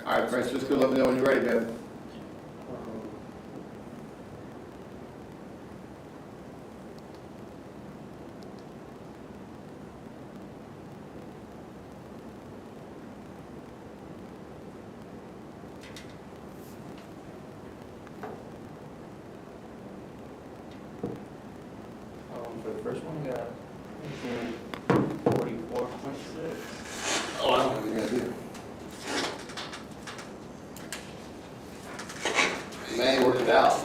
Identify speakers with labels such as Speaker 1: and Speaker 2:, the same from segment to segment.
Speaker 1: All right, Francisco, let me know when you're ready, man.
Speaker 2: For the first one, I got 44.6.
Speaker 1: Oh, I don't have any idea. Man, work it out.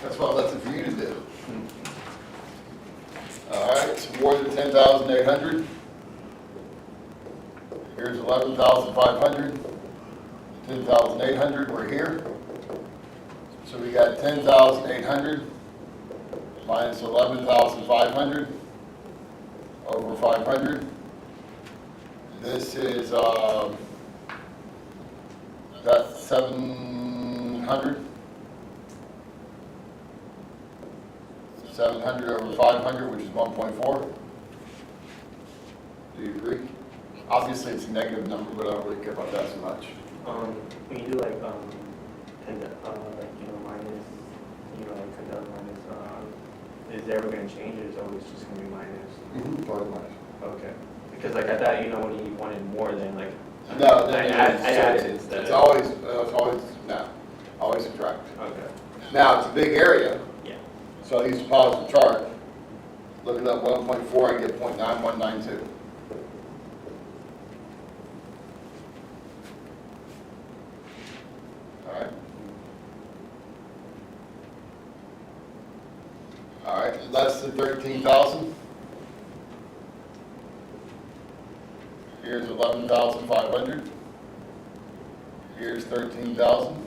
Speaker 1: That's what I left it for you to do. All right, it's more than 10,800. Here's 11,500. 10,800, we're here. So we got 10,800 minus 11,500 over 500. This is, that's 700. 700 over 500, which is 1.4. Do you agree? Obviously, it's a negative number, but I don't really care about that so much.
Speaker 2: When you do like, 10, like, minus, like 10,000 minus, is it ever going to change, or is it always just going to be minus?
Speaker 1: Totally minus.
Speaker 2: Okay. Because like I thought, when you wanted more than like,
Speaker 1: No,
Speaker 2: I added instead.
Speaker 1: It's always, no, always subtract.
Speaker 2: Okay.
Speaker 1: Now, it's a big area,
Speaker 2: Yeah.
Speaker 1: so I use a positive chart. Looking up 1.4, I get 0.9192. All right. All right, less than 13,000. Here's 11,500. Here's 13,000.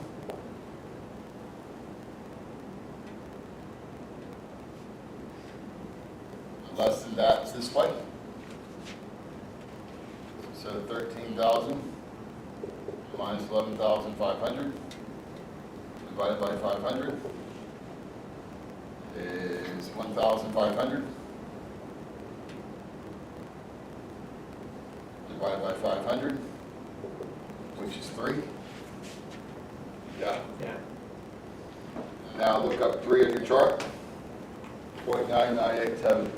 Speaker 1: Less than that's this way. So 13,000 minus 11,500 divided by 500 is 1,500 divided by 500, which is 3. Yeah.
Speaker 2: Yeah.
Speaker 1: Now look up 3 on your chart. 0.9987.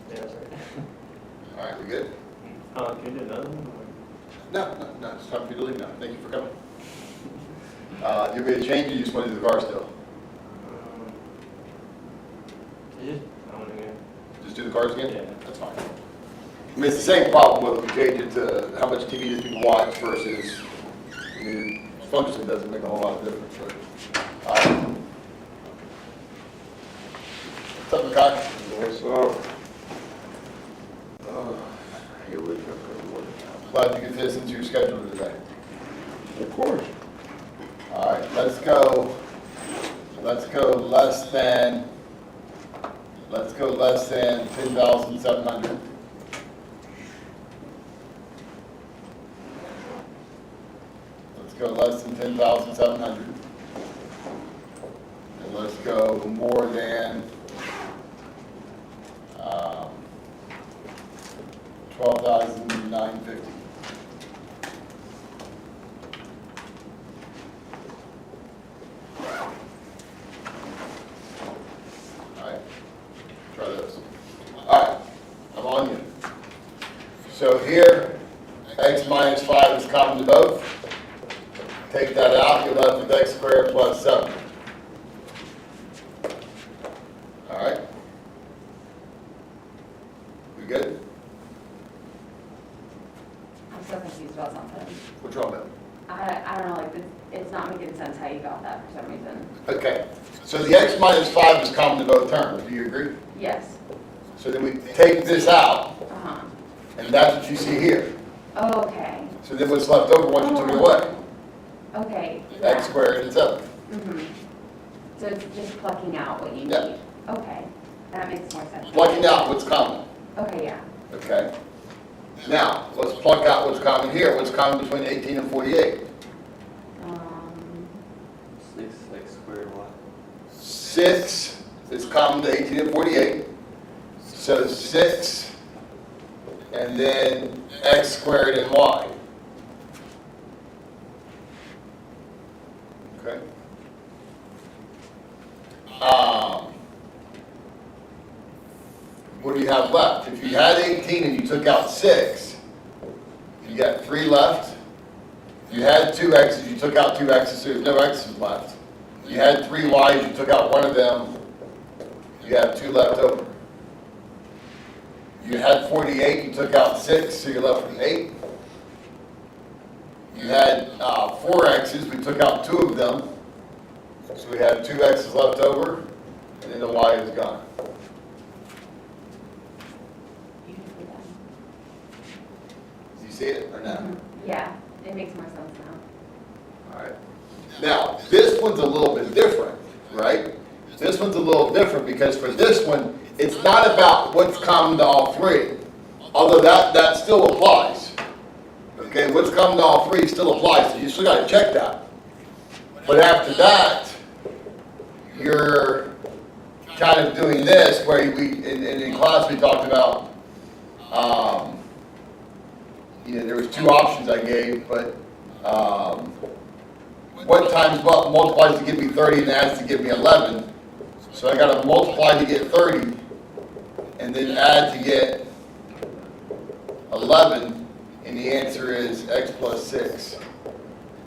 Speaker 2: Yeah, that's right.
Speaker 1: All right, we good?
Speaker 2: Can you do another one?
Speaker 1: No, it's time for you to leave now. Thank you for coming. You made a change, or you just want to do the car still?
Speaker 2: I want to go.
Speaker 1: Just do the cars again?
Speaker 2: Yeah.
Speaker 1: That's fine. I mean, it's the same problem with we change it to how much TV does people watch versus, I mean, functionally doesn't make a whole lot of difference. But, what's up, McCoy?
Speaker 3: What's up? Here we go.
Speaker 1: Glad you could fit this into your schedule today.
Speaker 3: Of course.
Speaker 1: All right, let's go less than 10,700. Let's go less than 10,700. And let's go more than 12,950. All right, try this. All right, I'm on you. So here, x minus 5 is common to both. Take that out, you're left with x squared plus 7. All right? We good?
Speaker 4: I'm so confused about something.
Speaker 1: What's wrong with it?
Speaker 4: I don't know, like, it's not making sense how you got that for some reason.
Speaker 1: Okay, so the x minus 5 is common to both terms, do you agree?
Speaker 4: Yes.
Speaker 1: So then we take this out,
Speaker 4: Uh-huh.
Speaker 1: and that's what you see here.
Speaker 4: Oh, okay.
Speaker 1: So then what's left over once you took it away?
Speaker 4: Okay.
Speaker 1: X squared and 7.
Speaker 4: Mm-hmm. So it's just plucking out what you
Speaker 1: Yeah.
Speaker 4: need. Okay. That makes more sense.
Speaker 1: Plucking out what's common,
Speaker 4: Okay, yeah.
Speaker 1: okay? Now, let's pluck out what's common here. What's common between 18 and 48?
Speaker 2: 6 like square what?
Speaker 1: 6 is common to 18 and 48. So 6, and then x squared and y. Okay. What do you have left? If you had 18 and you took out 6, you got 3 left. You had 2 x's, you took out 2 x's, so there's no x's left. You had 3 y's, you took out 1 of them, you have 2 left over. You had 48, you took out 6, so you're left with 8. You had 4 x's, we took out 2 of them, so we have 2 x's left over, and then the y is gone. Do you see it or not?
Speaker 4: Yeah, it makes more sense now.
Speaker 1: All right. Now, this one's a little bit different, right? This one's a little different because for this one, it's not about what's common to all 3, although that still applies. Okay, what's common to all 3 still applies, so you still got to check that. But after that, you're kind of doing this where in class we talked about, there was 2 options I gave, but what times what multiplies to give me 30 and adds to give me 11. So I got to multiply to get 30 and then add to get 11, and the answer is x plus 6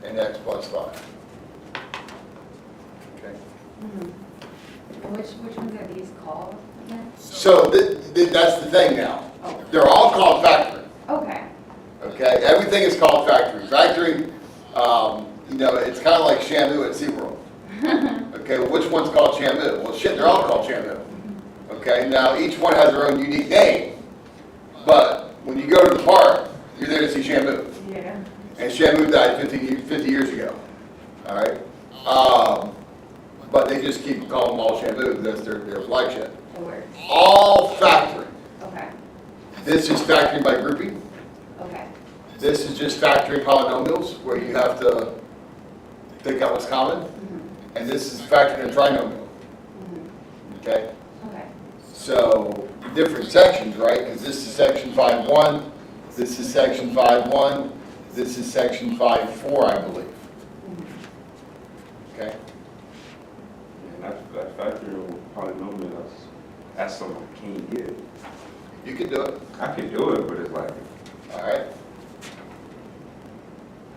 Speaker 1: and x plus 5. Okay.
Speaker 4: And which ones are these called again?
Speaker 1: So that's the thing now.
Speaker 4: Oh,
Speaker 1: They're all called factoring.
Speaker 4: okay.
Speaker 1: Okay, everything is called factoring. Factoring, it's kind of like Shamu at SeaWorld. Okay, well, which one's called Shamu? Well, shit, they're all called Shamu. Okay, now each one has their own unique name, but when you go to the park, you're there to see Shamu.
Speaker 4: Yeah.
Speaker 1: And Shamu died 50 years ago. All right, but they just keep calling them all Shamu. That's their flagship.
Speaker 4: It works.
Speaker 1: All factoring.
Speaker 4: Okay.
Speaker 1: This is factoring by grouping.
Speaker 4: Okay.
Speaker 1: This is just factoring polynomials, where you have to think out what's common. And this is factoring a trinomial. Okay?
Speaker 4: Okay.
Speaker 1: So, different sections, right? Because this is section 5.1, this is section 5.1, this is section 5.4, I believe. Okay?
Speaker 3: And that factor polynomial, that's something I can't get.
Speaker 1: You can do it.
Speaker 3: I can do it, but it's like,
Speaker 1: All right?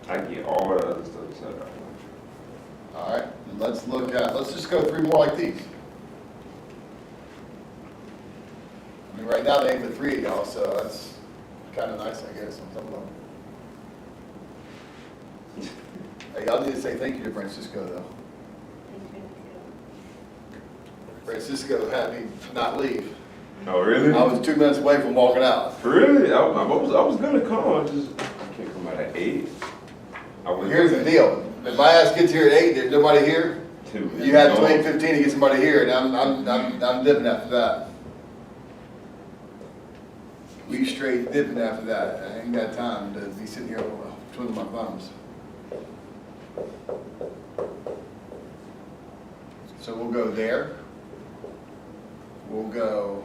Speaker 3: I get all the other stuff set up.
Speaker 1: All right. And let's just go 3 more like these. I mean, right now they aim for 3 of y'all, so that's kind of nice, I guess, on some level. Hey, y'all need to say thank you to Francisco, though. Francisco had me not leave.
Speaker 3: Oh, really?
Speaker 1: I was 2 minutes away from walking out.
Speaker 3: Really? I was gonna come, I can't come out at 8.
Speaker 1: Here's the deal. If my ass gets here at 8, there's nobody here, you have till 8:15 to get somebody here, and I'm dipping after that. We straight dipping after that. I ain't got time to be sitting here twiddling my thumbs. So we'll go there. We'll go.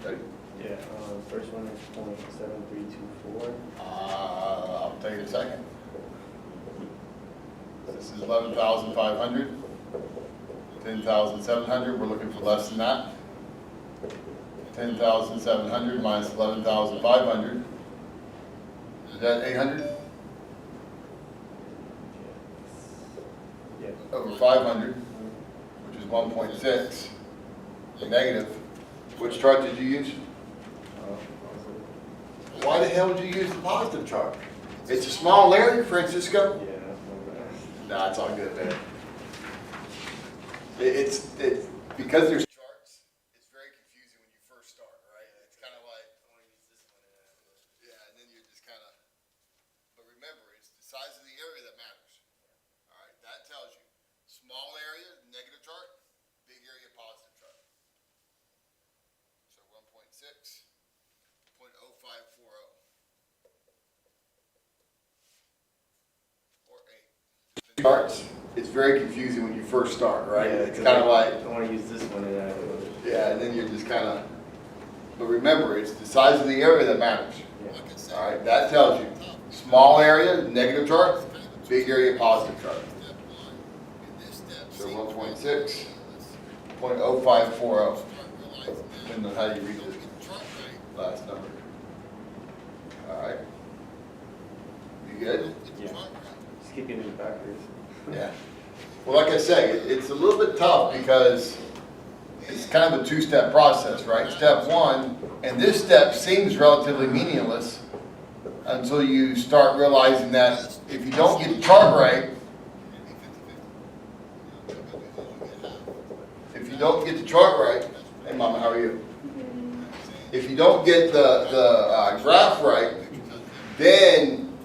Speaker 1: Ready?
Speaker 2: Yeah, first one is 0.7324.
Speaker 1: I'll tell you in a second. This is 11,500, 10,700, we're looking for less than that. 10,700 minus 11,500. Is that 800?
Speaker 2: Yes.
Speaker 1: Over 500, which is 1.6, negative. Which chart did you use? Why the hell did you use the positive chart? It's a small area, Francisco.
Speaker 2: Yeah, that's not bad.
Speaker 1: Nah, it's all good, man. It's because there's charts, it's very confusing when you first start, size of the area that matters. All right, that tells you small area, negative chart, big area, positive chart. So 1.6, 0.0540. Or 8. Charts, it's very confusing when you first start, right?
Speaker 2: Yeah,
Speaker 1: It's kind of like,
Speaker 2: I want to use this one and that.
Speaker 1: yeah, and then you're just kind of, but remember, it's the size of the area that matters.
Speaker 2: Yeah.
Speaker 1: All right, that tells you small area, negative chart, big area, positive chart. So 1.6, 0.0540, depending on how you read the last number. All right. You good?
Speaker 2: Yeah. Skipping it backwards.
Speaker 1: Yeah. Well, like I say, it's a little bit tough because it's kind of a two-step process, right? Step one, and this step seems relatively meaningless until you start realizing that if you don't get the chart right, hey Mama, how are you? If you don't get the graph right, then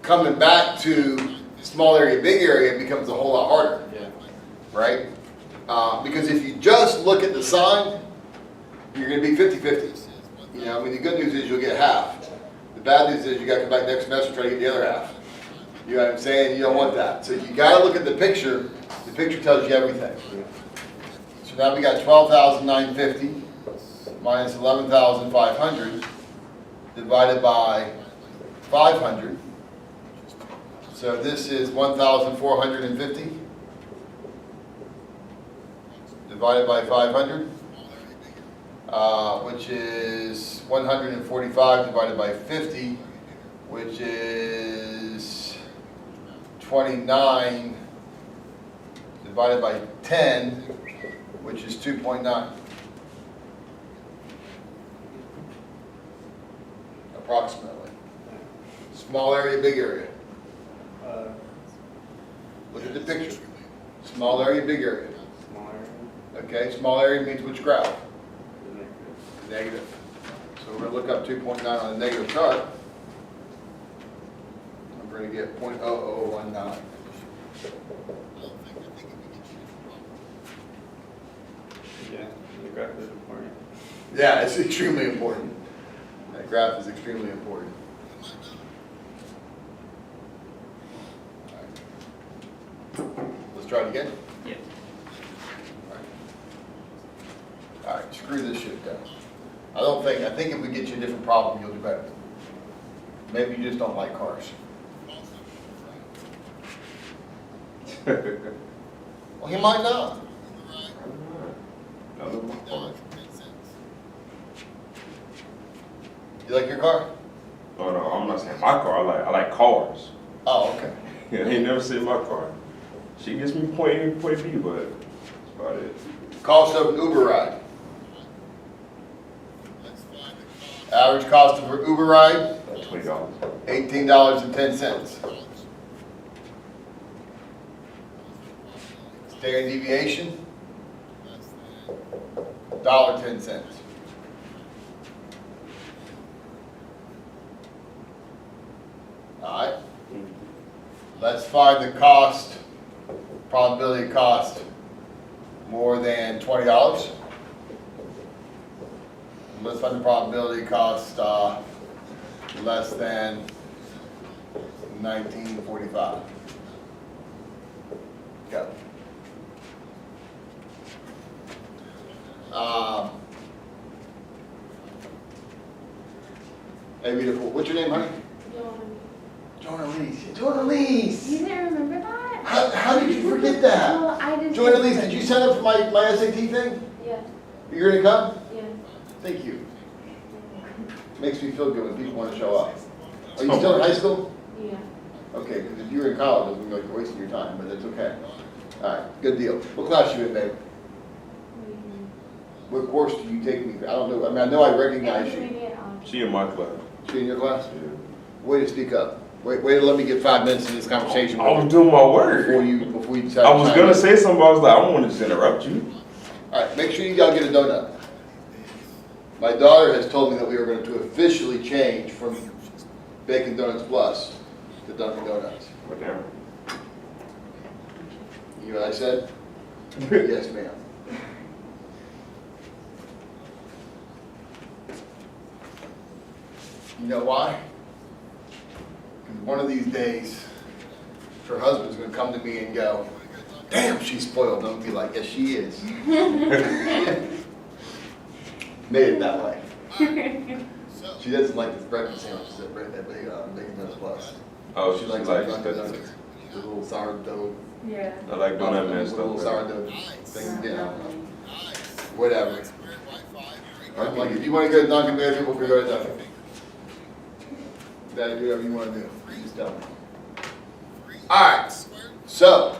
Speaker 1: coming back to small area, big area becomes a whole lot harder,
Speaker 2: Yeah.
Speaker 1: right? Because if you just look at the sign, you're going to be 50-50. You know, I mean, the good news is you'll get half. The bad news is you got to come back next semester and try to get the other half. You know what I'm saying? You don't want that. So you got to look at the picture. The picture tells you everything. So now we got 12,950 minus 11,500 divided by 500. So this is 1,450 divided by 500, which is 145 divided by 50, which is 29 divided by 10, which is 2.9. Approximately. Small area, big area. Look at the picture. Small area, big area.
Speaker 2: Smaller.
Speaker 1: Okay, small area means which graph? Negative. So we're going to look up 2.9 on the negative chart. I'm going to get 0.0019.
Speaker 2: Yeah, the graph is important.
Speaker 1: Yeah, it's extremely important. That graph is extremely important. Let's try it again.
Speaker 2: Yeah.
Speaker 1: All right, screw this shit down. I think if we get you a different problem, you'll do better. Maybe you just don't like cars. Well, he might not. You like your car?
Speaker 3: Oh no, I'm not saying my car. I like cars.
Speaker 1: Oh, okay.
Speaker 3: I ain't never seen my car. She gets me point A, point B, but that's about it.
Speaker 1: Cost of an Uber ride. Average cost of an Uber ride,
Speaker 3: $20.
Speaker 1: $18.10. Standard deviation, $1.10. All right. Let's find the cost, probability cost, more than $20. Let's find the probability cost less than 1945. Go. Hey, beautiful. What's your name, honey? Joan-Elise. Joan-Elise.
Speaker 4: You didn't remember that?
Speaker 1: How did you forget that?
Speaker 4: Well, I just.
Speaker 1: Joan-Elise, did you sign up for my SAT thing?
Speaker 4: Yeah,
Speaker 1: You're gonna come?
Speaker 4: yeah.
Speaker 1: Thank you. Makes me feel good when people want to show up. Are you still in high school?
Speaker 4: Yeah.
Speaker 1: Okay, because if you were in college, it would be like you're wasting your time, but that's okay. All right, good deal. What class you in, babe? What course do you take me? I don't know. I mean, I know I recognize you.
Speaker 3: She in my class.
Speaker 1: She in your class?
Speaker 3: Yeah.
Speaker 1: Way to speak up. Wait to let me get 5 minutes in this conversation
Speaker 3: I was doing my work.
Speaker 1: before you decide.
Speaker 3: I was gonna say something, but I was like, I don't want to just interrupt you.
Speaker 1: All right, make sure you all get a donut. My daughter has told me that we are going to officially change from Bacon Donuts Plus the Dunkin' Donuts.
Speaker 3: What down?
Speaker 1: You know what I said? Yes, ma'am. You know why? Because one of these days, her husband's gonna come to me and go, damn, she's spoiled. And I'm gonna be like, yes, she is. Made it that way. She doesn't like this breakfast sandwiches at Bacon Donuts Plus.
Speaker 3: Oh, she
Speaker 1: likes
Speaker 3: likes
Speaker 1: Dunkin'
Speaker 3: that.
Speaker 1: Donuts. The little sourdough,
Speaker 4: Yeah.
Speaker 3: I like donut man
Speaker 1: little
Speaker 3: stuff.
Speaker 1: sourdough thing, you know, whatever. Like, if you wanna go to Dunkin', maybe people can go to Dunkin'. That'll do whatever you wanna do, you just tell me. Alright, so,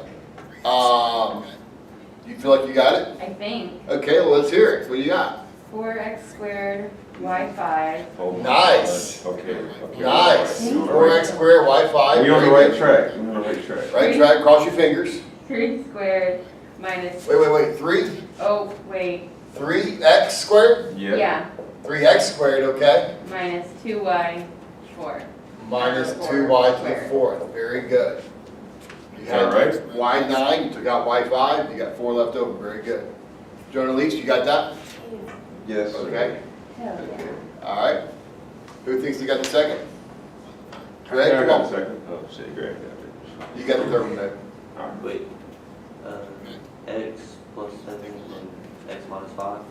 Speaker 1: you feel like you got it?
Speaker 4: I think
Speaker 1: Okay, well, let's hear it, what do you got?
Speaker 4: 4x squared y5.
Speaker 3: Oh my
Speaker 1: Nice.
Speaker 3: God. Okay.
Speaker 1: Nice,
Speaker 3: We on the
Speaker 1: 4x squared, Wi-Fi.
Speaker 3: We on the
Speaker 1: very
Speaker 3: right
Speaker 1: good.
Speaker 3: track. We on the right track.
Speaker 1: Right track, cross your fingers.
Speaker 4: 3 squared minus,
Speaker 1: Wait, 3?
Speaker 4: oh, wait,
Speaker 1: 3x squared?
Speaker 4: yeah,
Speaker 1: 3x squared, okay?
Speaker 4: minus 2y 4.
Speaker 1: Minus
Speaker 4: Four
Speaker 1: 2y to the
Speaker 4: squared.
Speaker 1: fourth, very good. You
Speaker 3: Is that
Speaker 1: had
Speaker 3: right?
Speaker 1: y9, you took out y5, you got 4 left over, very good. Jonah Leach, you got that?
Speaker 3: Yes.
Speaker 1: Okay,
Speaker 4: Hell yeah.
Speaker 1: all right. Who thinks you got the second? Greg,
Speaker 3: Yeah, I
Speaker 1: come
Speaker 3: got a
Speaker 1: on.
Speaker 3: second. Oh shit, Greg got it.
Speaker 1: You got the third one there.
Speaker 3: All right.
Speaker 5: Wait, x plus 7 and x minus 5?
Speaker 1: All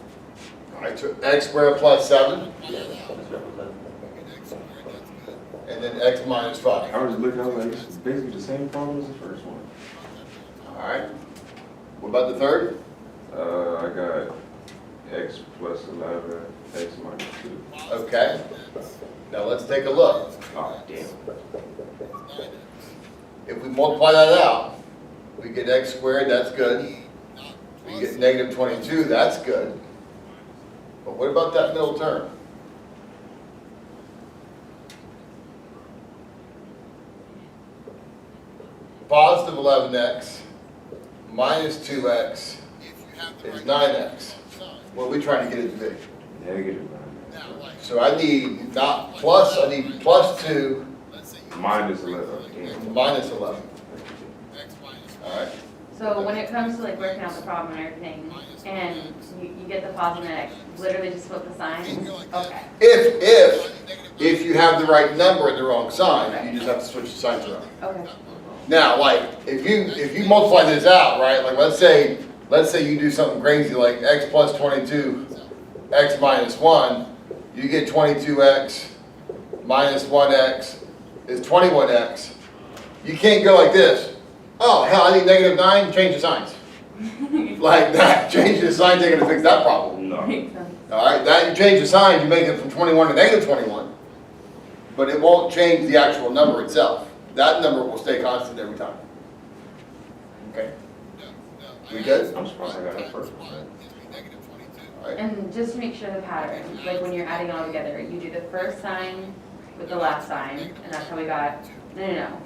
Speaker 1: right, so x squared plus 7,
Speaker 5: Yeah, that's representative.
Speaker 1: and then x minus 5.
Speaker 3: I was just looking, I was like, it's basically the same problem as the first one.
Speaker 1: All right. What about the third?
Speaker 3: I got x plus 11, x minus 2.
Speaker 1: Okay. Now let's take a look.
Speaker 3: Oh, damn.
Speaker 1: If we multiply that out, we get x squared, that's good. We get negative 22, that's good. But what about that middle term? Positive 11x minus 2x is 9x. What are we trying to get it to be?
Speaker 3: Negative 9.
Speaker 1: So I need not plus, I need plus 2
Speaker 3: Minus 11. Damn.
Speaker 1: and minus 11. All right.
Speaker 4: So when it comes to like working out the problem and everything, and you get the positive and x, literally just flip the signs? Okay.
Speaker 1: If you have the right number and the wrong sign, you just have to switch the signs around.
Speaker 4: Okay.
Speaker 1: Now, like, if you multiply this out, right, like, let's say you do something crazy like x plus 22, x minus 1, you get 22x minus 1x is 21x. You can't go like this. Oh, hell, I need negative 9, change the signs. Like that, change the signs ain't gonna fix that problem.
Speaker 3: No.
Speaker 4: Makes sense.
Speaker 1: All right, that you change the sign, you make it from 21 to negative 21, but it won't change the actual number itself. That number will stay constant every time. Okay? We good?
Speaker 3: I'm surprised I got that first one.
Speaker 1: All right.
Speaker 4: And just to make sure the pattern, like when you're adding it all together, you do the first sign with the last sign, and that's how we got, no.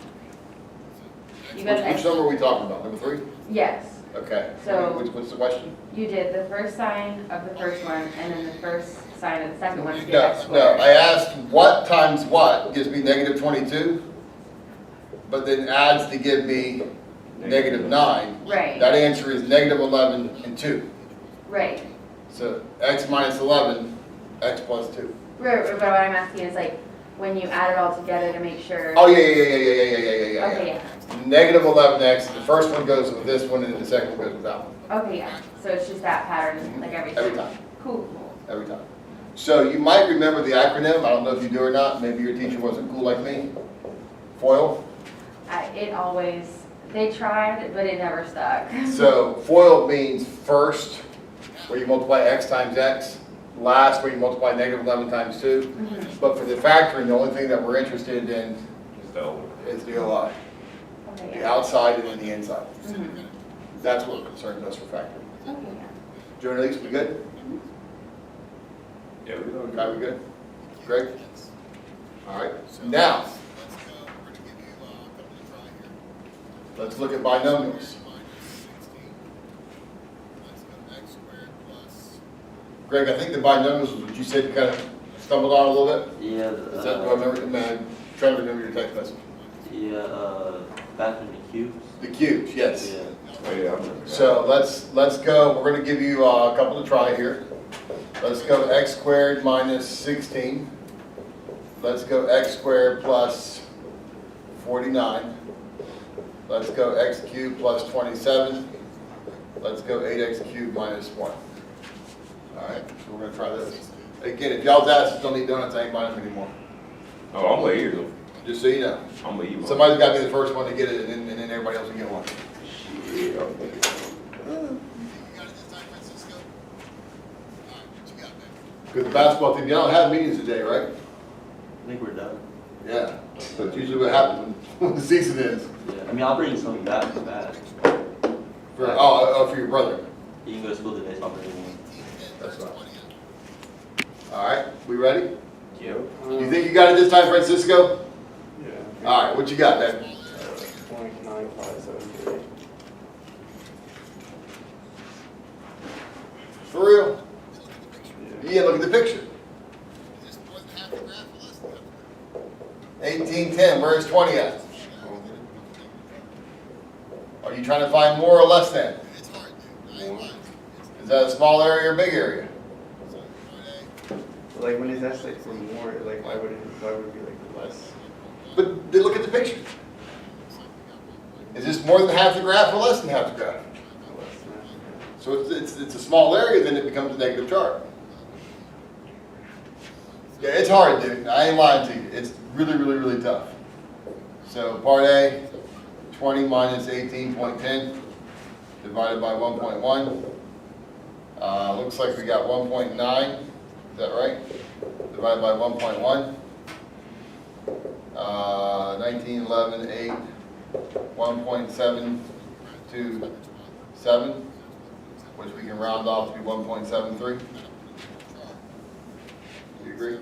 Speaker 4: You got
Speaker 1: Which
Speaker 4: x,
Speaker 1: number are we talking about? Number 3?
Speaker 4: yes.
Speaker 1: Okay.
Speaker 4: So-
Speaker 1: What's the question?
Speaker 4: You did the first sign of the first one, and then the first sign of the second one to get
Speaker 1: No,
Speaker 4: x
Speaker 1: no,
Speaker 4: squared.
Speaker 1: I asked what times what gives me negative 22, but then adds to give me negative 9.
Speaker 4: Right,
Speaker 1: That answer is negative 11 and 2.
Speaker 4: right.
Speaker 1: So x minus 11, x plus 2.
Speaker 4: Right, but what I'm asking is like, when you add it all together to make sure.
Speaker 1: Oh, yeah.
Speaker 4: Okay, yeah.
Speaker 1: Negative 11x, the first one goes with this one, and the second one goes with that one,
Speaker 4: Okay, yeah. So it's just that pattern, like every time.
Speaker 1: every time,
Speaker 4: Cool.
Speaker 1: every time. So you might remember the acronym, I don't know if you do or not, maybe your teacher wasn't cool like me. FOIL.
Speaker 4: It always, they tried, but it never stuck.
Speaker 1: So FOIL means first, where you multiply x times x, last, where you multiply negative 11 times 2.
Speaker 4: Mhm.
Speaker 1: But for the factoring, the only thing that we're interested in
Speaker 3: It's the old.
Speaker 1: is the OI,
Speaker 4: Okay,
Speaker 1: the
Speaker 4: yeah.
Speaker 1: outside and then the inside.
Speaker 4: Mhm.
Speaker 1: That's what concerns us for factoring.
Speaker 4: Okay, yeah.
Speaker 1: Jonah, Leaks, we good?
Speaker 3: Yeah, we don't
Speaker 1: Okay, we good? Greg? All right, now, let's look at binomials. Greg, I think the binomials was what you said you kind of stumbled on a little bit.
Speaker 5: Yeah,
Speaker 1: Is that, do I remember, man, I'm trying to remember your text message.
Speaker 5: Yeah, bathroom and cubes.
Speaker 1: The cubes, yes.
Speaker 5: Yeah.
Speaker 3: Oh, yeah, I remember that.
Speaker 1: So let's go, we're gonna give you a couple to try here. Let's go x squared minus 16. Let's go x squared plus 49. Let's go x cubed plus 27. Let's go 8x cubed minus 1. All right, so we're gonna try this. Again, if y'all's asses don't need donuts, I ain't buying them anymore.
Speaker 3: Oh, I'm gonna eat them.
Speaker 1: Just so you know.
Speaker 3: I'm gonna eat them.
Speaker 1: Somebody's gotta be the first one to get it, and then everybody else will get one.
Speaker 3: Shit, I'm gonna eat 'em.
Speaker 1: Because the basketball team, y'all don't have meetings today, right?
Speaker 5: I think we're done.
Speaker 1: Yeah. That's usually what happens when the season is.
Speaker 5: Yeah. I mean, I'll bring something back to back.
Speaker 1: For your brother.
Speaker 5: You can go to school today, so I'll bring one.
Speaker 1: That's fine. All right, we ready?
Speaker 2: Yep.
Speaker 1: You think you got it this time, Francisco?
Speaker 2: Yeah.
Speaker 1: All right, what you got, man?
Speaker 2: 0.9573.
Speaker 1: For real?
Speaker 2: Yeah.
Speaker 1: Yeah, look at the picture. 1810, where's 20 at? Are you trying to find more or less than? Is that a small area or big area?
Speaker 2: Like when it's actually for more, like why would it be like less?
Speaker 1: But look at the picture. Is this more than half the graph or less than half the graph?
Speaker 2: Less than that.
Speaker 1: So it's a small area, then it becomes a negative chart. Yeah, it's hard, dude. I ain't lying to you. It's really, really, really tough. So part A, 20 minus 18.10 divided by 1.1. Looks like we got 1.9. Is that right? Divided by 1.1. 19, 11, 8, 1.727, which we can round off to be 1.73. You agree?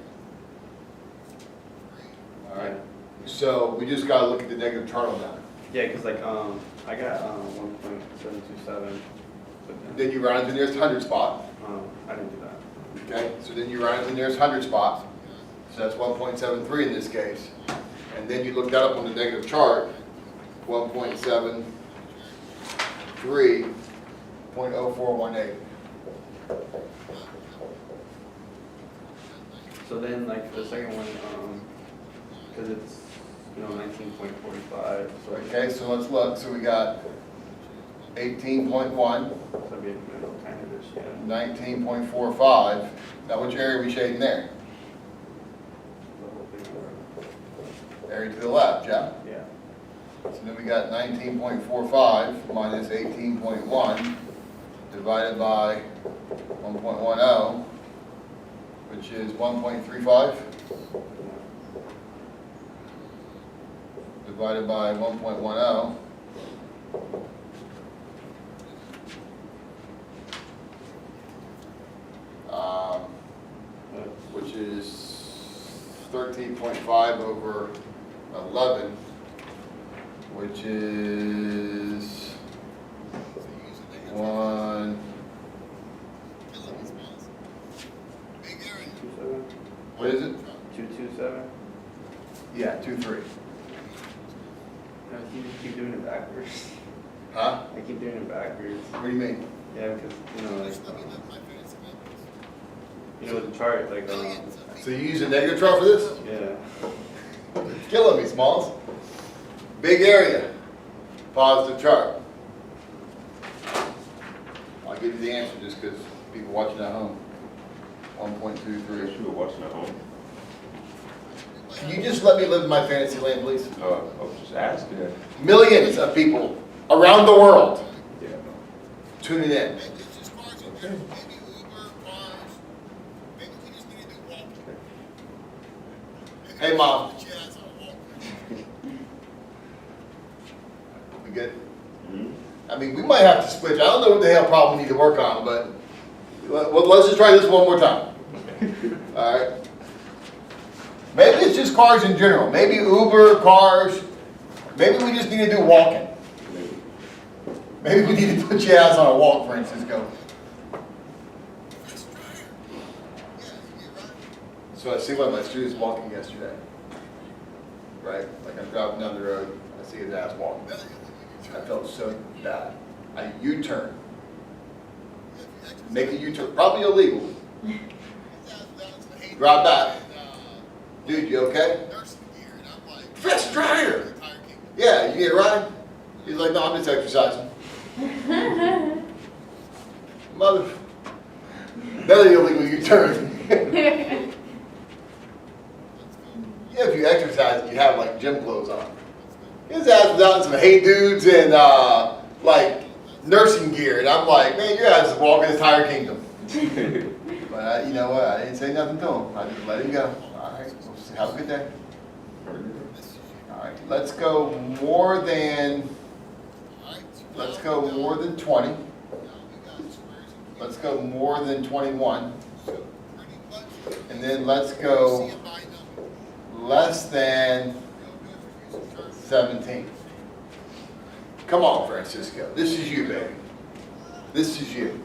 Speaker 1: All right. So we just gotta look at the negative chart on that.
Speaker 2: Yeah, cause like I got 1.727, but
Speaker 1: Then you round to the nearest 100 spot.
Speaker 2: I didn't do that.
Speaker 1: Okay, so then you round to the nearest 100 spot. So that's 1.73 in this case. And then you look that up on the negative chart, 1.73.0418.
Speaker 2: So then like the second one, cause it's 19.45, so
Speaker 1: Okay, so let's look. So we got 18.1,
Speaker 2: so it'd be in the middle kind of this, yeah.
Speaker 1: 19.45. Now which area are we shading there?
Speaker 2: The whole thing.
Speaker 1: Area to the left, yeah?
Speaker 2: Yeah.
Speaker 1: So then we got 19.45 minus 18.1 divided by 1.10, which is 1.35 divided by 1.10. Which is 13.5 over 11, which is 1.
Speaker 2: 227?
Speaker 1: What is it?
Speaker 2: 227?
Speaker 1: Yeah, 2.3.
Speaker 2: No, you keep doing it backwards.
Speaker 1: Huh?
Speaker 2: I keep doing it backwards.
Speaker 1: What do you mean?
Speaker 2: Yeah, because like with the chart, like
Speaker 1: So you use a negative chart for this?
Speaker 2: yeah.
Speaker 1: Killing me, Smalls. Big area, positive chart. I'll give you the answer just because people watching at home.
Speaker 3: I
Speaker 1: 1.23.
Speaker 3: guess you were watching at home.
Speaker 1: Can you just let me live in my fantasy land, please?
Speaker 3: I was just asking.
Speaker 1: Millions of people around the world
Speaker 3: Yeah.
Speaker 1: tuning in. Hey, Mom. We good?
Speaker 3: Mm-hmm.
Speaker 1: I mean, we might have to switch. I don't know what the hell problem we need to work on, but let's just try this one more time. All right? Maybe it's just cars in general. Maybe Uber, cars. Maybe we just need to do walking. Maybe we need to put your ass on a walk, Francisco. So I see one of my students walking yesterday. right? Like I'm driving down the road, I see his ass walking. I felt so bad. I U-turn. Make a U-turn, probably illegal. Drive back. Dude, you okay? Fresh dryer. Yeah, you get a ride? He's like, no, I'm just exercising. Mother. Another illegal U-turn. Yeah, if you exercise, you have like gym clothes on. His ass was out in some Hey Dudes and like nursing gear, and I'm like, man, your ass is walking the tire kingdom. But you know what? I didn't say nothing to him. I just let him go. All right, have a good day. All right, let's go more than 20. Let's go more than 21. And then let's go less than 17. Come on, Francisco. This is you, baby. This is you.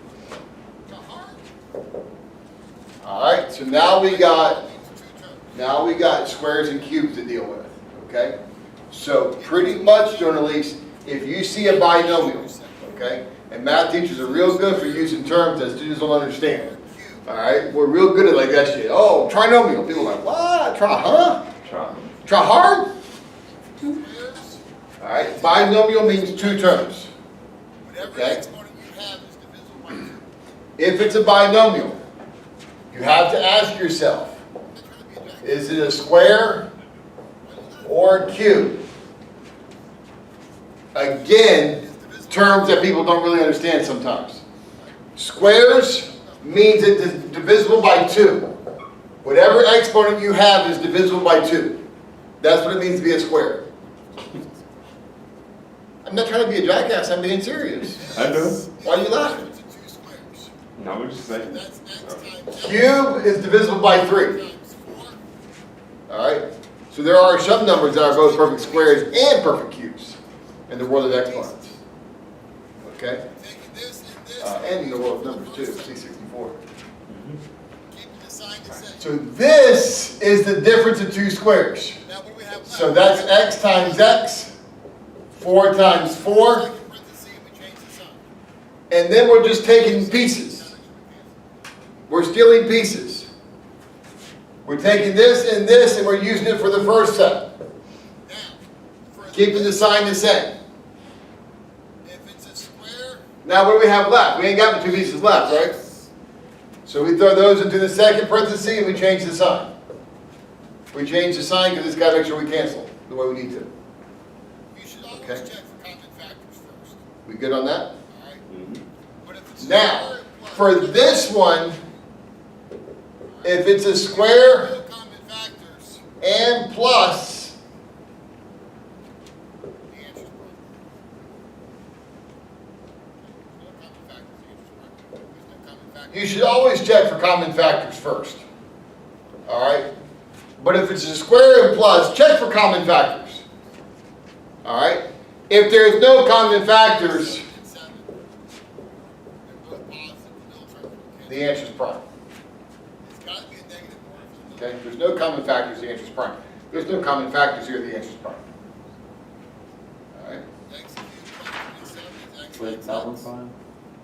Speaker 1: All right, so now we got squares and cubes to deal with, okay? So pretty much, journalists, if you see a binomial, okay, and math teachers are real good for using terms that students don't understand. All right, we're real good at like that shit. Oh, trinomial. People are like, what? Try hard? All right, binomial means two terms. Okay? If it's a binomial, you have to ask yourself, is it a square or a cube? Again, terms that people don't really understand sometimes. Squares means it's divisible by 2. Whatever exponent you have is divisible by 2. That's what it means to be a square. I'm not trying to be a jackass, I'm being serious.
Speaker 3: I know.
Speaker 1: Why are you laughing?
Speaker 3: No, we're just saying.
Speaker 1: Cube is divisible by 3. Alright? So there are some numbers that are both perfect squares and perfect cubes in the world of exponents. Okay? And in the world of numbers too, C64. So this is the difference of two squares. So that's x times x, 4 times 4. And then we're just taking pieces. We're stealing pieces. We're taking this and we're using it for the first set. Keeping the sign the same. Now what do we have left? We ain't got the 2 pieces left, right? So we throw those into the second parenthesis and we change the sign. We change the sign because it's got to make sure we cancel the way we need to. Okay. We good on that? Now, for this one, if it's a square and plus, you should always check for common factors first. Alright? But if it's a square and plus, check for common factors. Alright? If there's no common factors, the answer is prime. Okay? If there's no common factors, the answer is prime. If there's no common factors here, the answer is prime. Alright?
Speaker 5: Wait, that one's fine?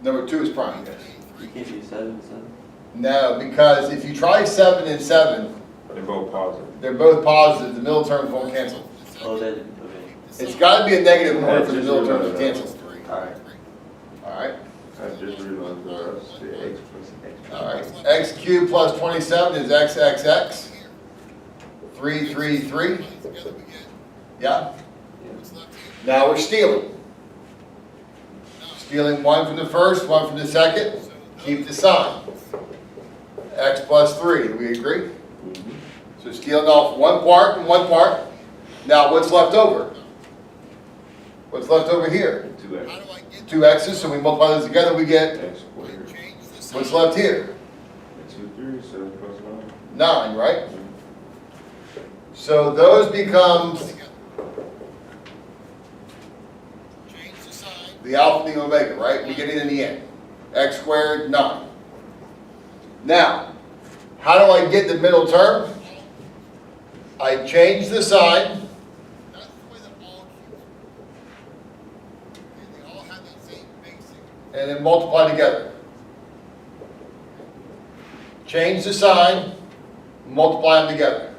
Speaker 1: Number 2 is prime, yes.
Speaker 5: You can't do 7 and 7?
Speaker 1: No, because if you try 7 and 7,
Speaker 3: They're both positive.
Speaker 1: they're both positive, the middle terms won't cancel.
Speaker 5: Oh, that, okay.
Speaker 1: It's got to be a negative in order for the middle terms to cancel.
Speaker 5: Alright.
Speaker 1: Alright?
Speaker 3: I just realized the x plus x.
Speaker 1: Alright. X cubed plus 27 is xxx. 3, 3, 3. Yeah? Now we're stealing. Stealing 1 from the first, 1 from the second. Keep the sign. X plus 3. Do we agree? So stealing off 1 part and 1 part. Now what's left over? What's left over here?
Speaker 3: 2x.
Speaker 1: 2 x's, so we multiply those together, we get
Speaker 3: X squared.
Speaker 1: what's left here?
Speaker 3: 2, 3, 7 plus 9.
Speaker 1: 9, right? So those become the alpha and the omega, right? Beginning and the end. X squared, 9. Now, how do I get the middle term? I change the sign and then multiply together. Change the sign, multiply them together.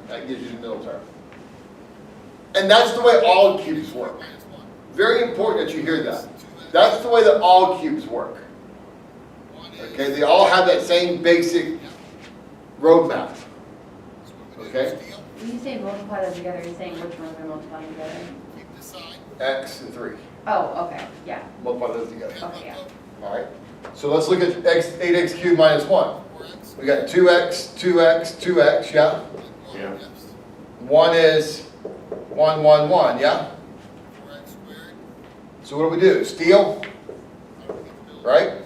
Speaker 1: That gives you the middle term. And that's the way all cubes work. Very important that you hear that. That's the way that all cubes work. Okay, they all have that same basic roadmap. Okay?
Speaker 4: When you say multiply them together, you're saying which ones are multiplying together?
Speaker 1: X and 3.
Speaker 4: Oh, okay, yeah,
Speaker 1: Multiply those together.
Speaker 4: okay, yeah.
Speaker 1: All right. So let's look at 8x cubed minus 1. We got 2x, 2x, 2x, yeah?
Speaker 3: Yeah.
Speaker 1: 1 is 1, 1, 1, yeah? So what do? Steal, right?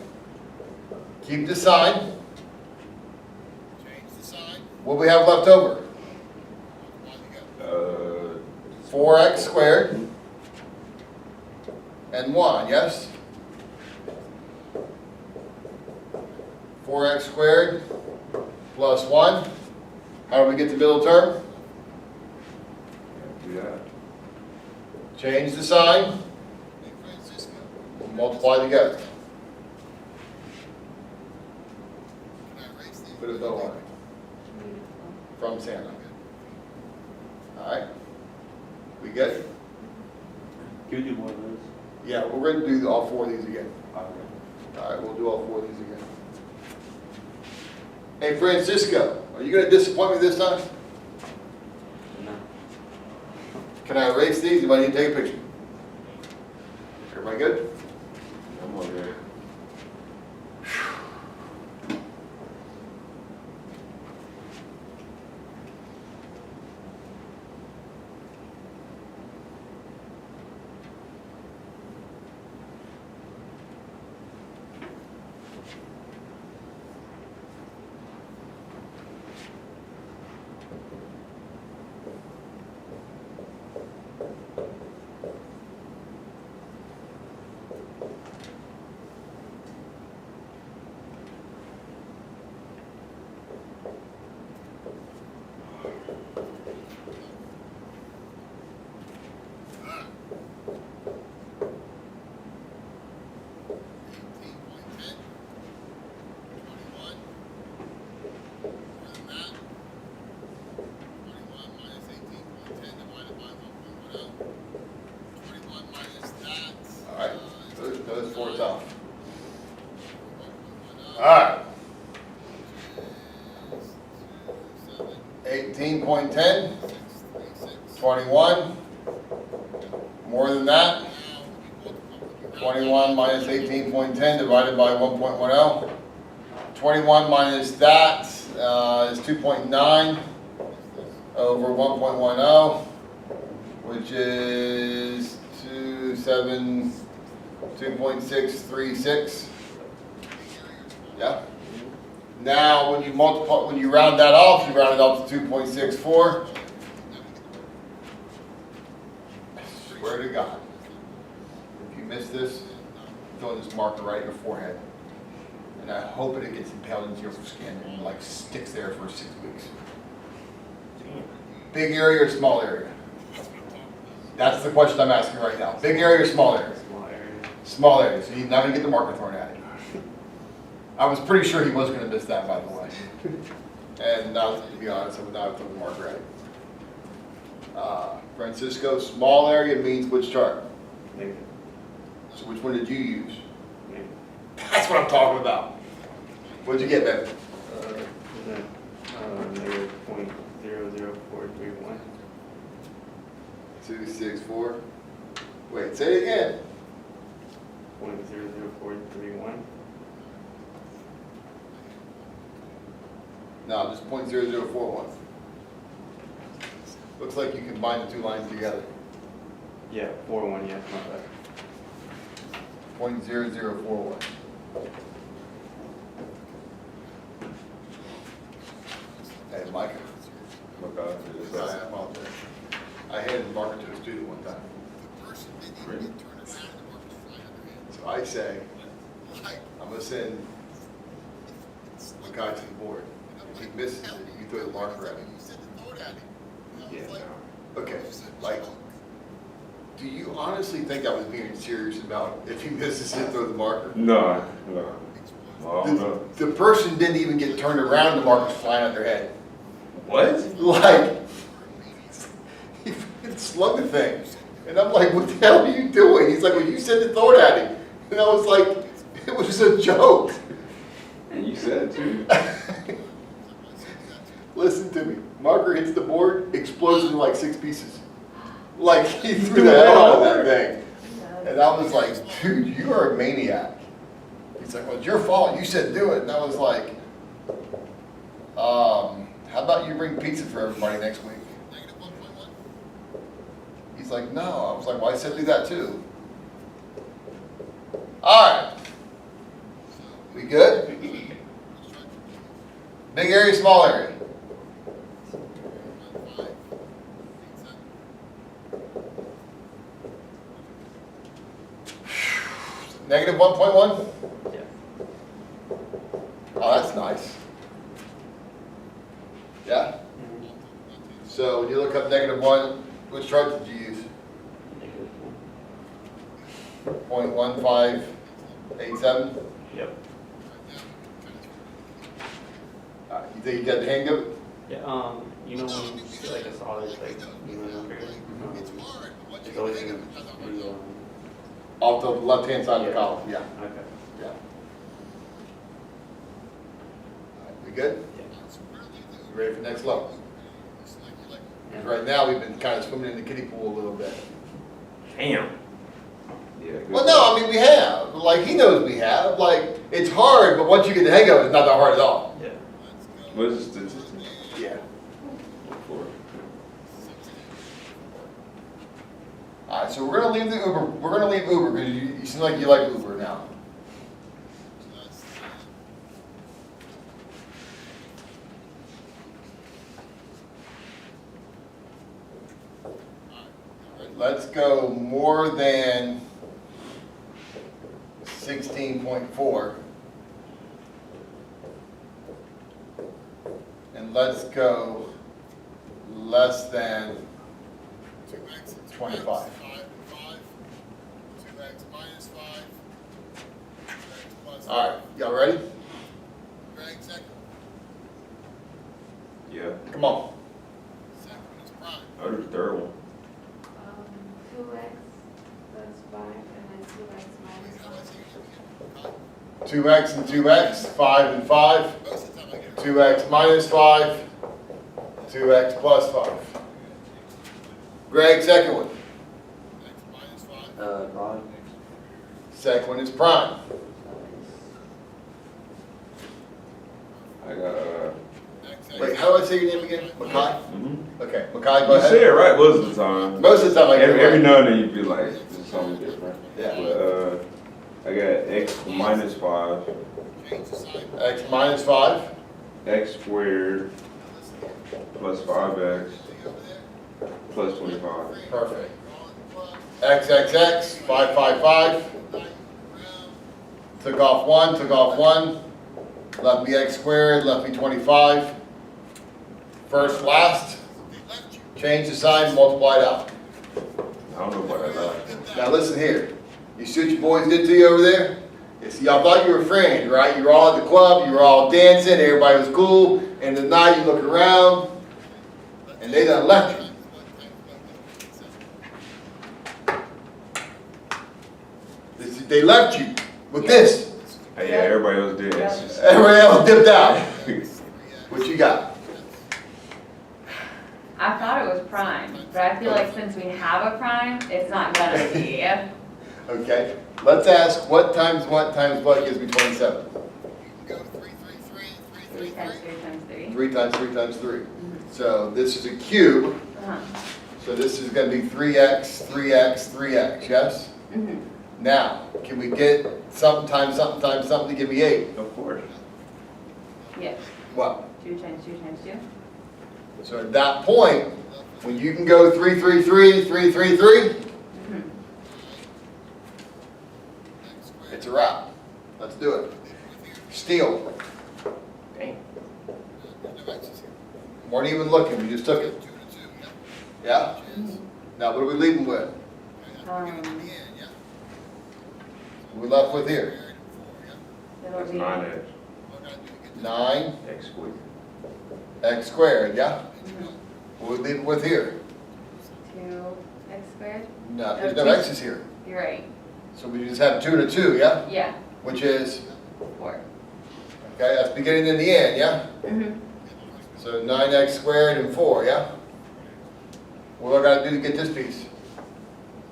Speaker 1: Keep the sign. What do we have left over? 4x squared and 1, yes? 4x squared plus 1. How do we get the middle term?
Speaker 3: Yeah.
Speaker 1: Change the sign. Multiply together. Put a bow on it. From Santa. Alright? We get it?
Speaker 5: Can we do more of those?
Speaker 1: Yeah, we're going to do all 4 of these again.
Speaker 5: Okay.
Speaker 1: Alright, we'll do all 4 of these again. Hey, Francisco, are you going to disappoint me this time?
Speaker 5: No.
Speaker 1: Can I erase these? Anybody need to take a picture? Everybody good?
Speaker 3: I'm on there.
Speaker 1: Alright, those 4's off. Alright. 18.10, 21, more than that. 21 minus 18.10 divided by 1.10. 21 minus that is 2.9 over 1.10, which is 2.636. Yeah. Now, when you multiply, when you round that off, you round it up to 2.64. I swear to God, if you miss this, I'm throwing this marker right in your forehead, and I hope it gets impaled into your skin and like sticks there for 6 weeks. Big area or small area? That's the question I'm asking right now. Big area or small area?
Speaker 2: Small area.
Speaker 1: Small area, so you're not gonna get the marker thrown at you. I was pretty sure he was gonna miss that, by the way. And now, to be honest, I would not have thrown the marker at him. Francisco, small area means which chart?
Speaker 2: Negative.
Speaker 1: So which one did you use?
Speaker 2: Negative.
Speaker 1: That's what I'm talking about. What'd you get, baby?
Speaker 2: Negative 0.00431.
Speaker 1: 264. Wait, say it again.
Speaker 2: 0.00431.
Speaker 1: No, just 0.0041. Looks like you combined the 2 lines together.
Speaker 2: Yeah, 41, yeah, not bad.
Speaker 1: 0.0041. Hey, Micah.
Speaker 3: Oh my God.
Speaker 1: I apologize. I handed the marker to a student one time.
Speaker 3: Really?
Speaker 1: So I say, I'm gonna send the guy to the board. If he misses it, you throw the marker at him.
Speaker 3: Yeah, no.
Speaker 1: Okay, like, Do you honestly think I was being serious about if he misses it, throw the marker?
Speaker 3: No. I don't know.
Speaker 1: The person didn't even get turned around, the marker's flying at their head.
Speaker 3: What?
Speaker 1: Like, he fucking slugged the thing. And I'm like, what the hell are you doing? He's like, well, you said to throw it at him. And I was like, it was a joke.
Speaker 3: And you said it too.
Speaker 1: Listen to me. Marker hits the board, explodes in like 6 pieces. Like, he threw the hell out of that thing. And I was like, dude, you are a maniac. He's like, well, it's your fault. You said do it. And I was like, how about you bring pizza for everybody next week? He's like, no. I was like, well, I said do that too. All right. We good? Big area, small area. Negative 1.1?
Speaker 2: Yeah.
Speaker 1: Oh, that's nice. Yeah? So when you look up -1, which chart did you use?
Speaker 2: Negative
Speaker 1: 0.1587?
Speaker 2: Yep.
Speaker 1: You think you got the hang of it?
Speaker 2: Yeah, you know when you see like a solid, like, number, it's always gonna be,
Speaker 1: Off the left-hand side of the column, yeah.
Speaker 2: okay.
Speaker 1: Yeah. All right, we good?
Speaker 2: Yeah.
Speaker 1: You ready for next level? Because right now, we've been kind of swimming in the kiddie pool a little bit.
Speaker 2: Damn.
Speaker 3: Yeah. good.
Speaker 1: Well, no, I mean, we have. Like, he knows we have. Like, it's hard, but once you get the hang of it, it's not that hard at all.
Speaker 2: Yeah.
Speaker 3: What is the statistic?
Speaker 1: Yeah.
Speaker 3: For?
Speaker 1: All right, so we're gonna leave the Uber. We're gonna leave Uber because you seem like you like Uber now. Let's go more than 16.4. And let's go less than 25.
Speaker 6: 2x minus 5. 2x plus 5.
Speaker 1: All right, y'all ready?
Speaker 6: Greg, second.
Speaker 3: Yeah.
Speaker 1: Come on.
Speaker 6: Second is prime.
Speaker 3: I'll do the third one.
Speaker 7: 2x plus 5 and then 2x minus
Speaker 6: How much
Speaker 7: 5.
Speaker 1: 2x and 2x, 5 and 5.
Speaker 6: Most of the time I get it.
Speaker 1: 2x minus 5, 2x plus 5. Greg, second one.
Speaker 6: X minus 5.
Speaker 5: Rod.
Speaker 1: Second one is prime.
Speaker 3: I got,
Speaker 6: X,
Speaker 1: Wait, how do I say your name again? Makai?
Speaker 3: mm-hmm.
Speaker 1: Okay, Makai, go
Speaker 3: You say
Speaker 1: ahead.
Speaker 3: it right most of the time.
Speaker 1: Most of the time I get it
Speaker 3: Every
Speaker 1: right.
Speaker 3: now and then you'd be like, this is something different.
Speaker 1: Yeah.
Speaker 3: But, I got x minus 5,
Speaker 6: Change the sign.
Speaker 1: X minus 5,
Speaker 3: x squared plus 5x
Speaker 6: See over there?
Speaker 3: plus 25.
Speaker 1: perfect.
Speaker 6: Plus,
Speaker 1: X, X, X, 5, 5, 5.
Speaker 6: now you round.
Speaker 1: Took off 1, took off 1. Left me x squared, left me 25. First, last.
Speaker 6: They left you.
Speaker 1: Change the sign, multiply it out.
Speaker 3: I don't know about that last.
Speaker 1: Now listen here. You see what your boys did to you over there? Yes, y'all thought you were friends, right? You were all at the club, you were all dancing, everybody was cool, and tonight you look around, and they done left you. They left you with this.
Speaker 3: Hey, yeah, everybody else did. It's just,
Speaker 1: Everybody else dipped out. What you got?
Speaker 4: I thought it was prime, but I feel like since we have a prime, it's not gonna be.
Speaker 1: Okay, let's ask what times what gives me 27?
Speaker 6: Go 3, 3, 3, 3, 3,
Speaker 4: 3 times
Speaker 6: 3.
Speaker 4: 3 times 3.
Speaker 1: 3 times 3 times 3. So this is a cube,
Speaker 4: Uh-huh.
Speaker 1: so this is gonna be 3x, 3x, 3x, yes?
Speaker 4: Mhm.
Speaker 1: Now, can we get something times something times something to give me 8?
Speaker 3: of course.
Speaker 4: Yes,
Speaker 1: What?
Speaker 4: 2 times 2 times 2.
Speaker 1: So at that point, when you can go 3, 3, 3, 3, 3, 3,
Speaker 4: Mhm.
Speaker 1: it's a wrap. Let's do it. Steal.
Speaker 2: Dang.
Speaker 6: No X's here.
Speaker 1: Weren't even looking, we just took it.
Speaker 6: 2 to 2, yeah.
Speaker 1: Yeah? Now what are we leaving with?
Speaker 6: Okay.
Speaker 1: We're left with here,
Speaker 4: That'll
Speaker 3: That's
Speaker 4: be,
Speaker 3: 9x.
Speaker 1: 9
Speaker 3: X squared.
Speaker 1: x squared, yeah?
Speaker 4: mhm,
Speaker 1: We'll leave it with here.
Speaker 4: 2x squared,
Speaker 1: No, there's no
Speaker 4: two.
Speaker 1: x's here.
Speaker 4: you're right,
Speaker 1: So we just have 2 and a 2, yeah?
Speaker 4: yeah,
Speaker 1: Which is,
Speaker 4: 4.
Speaker 1: okay, that's beginning and the end, yeah?
Speaker 4: Mhm.
Speaker 1: So 9x squared and 4, yeah? What do I gotta do to get this piece?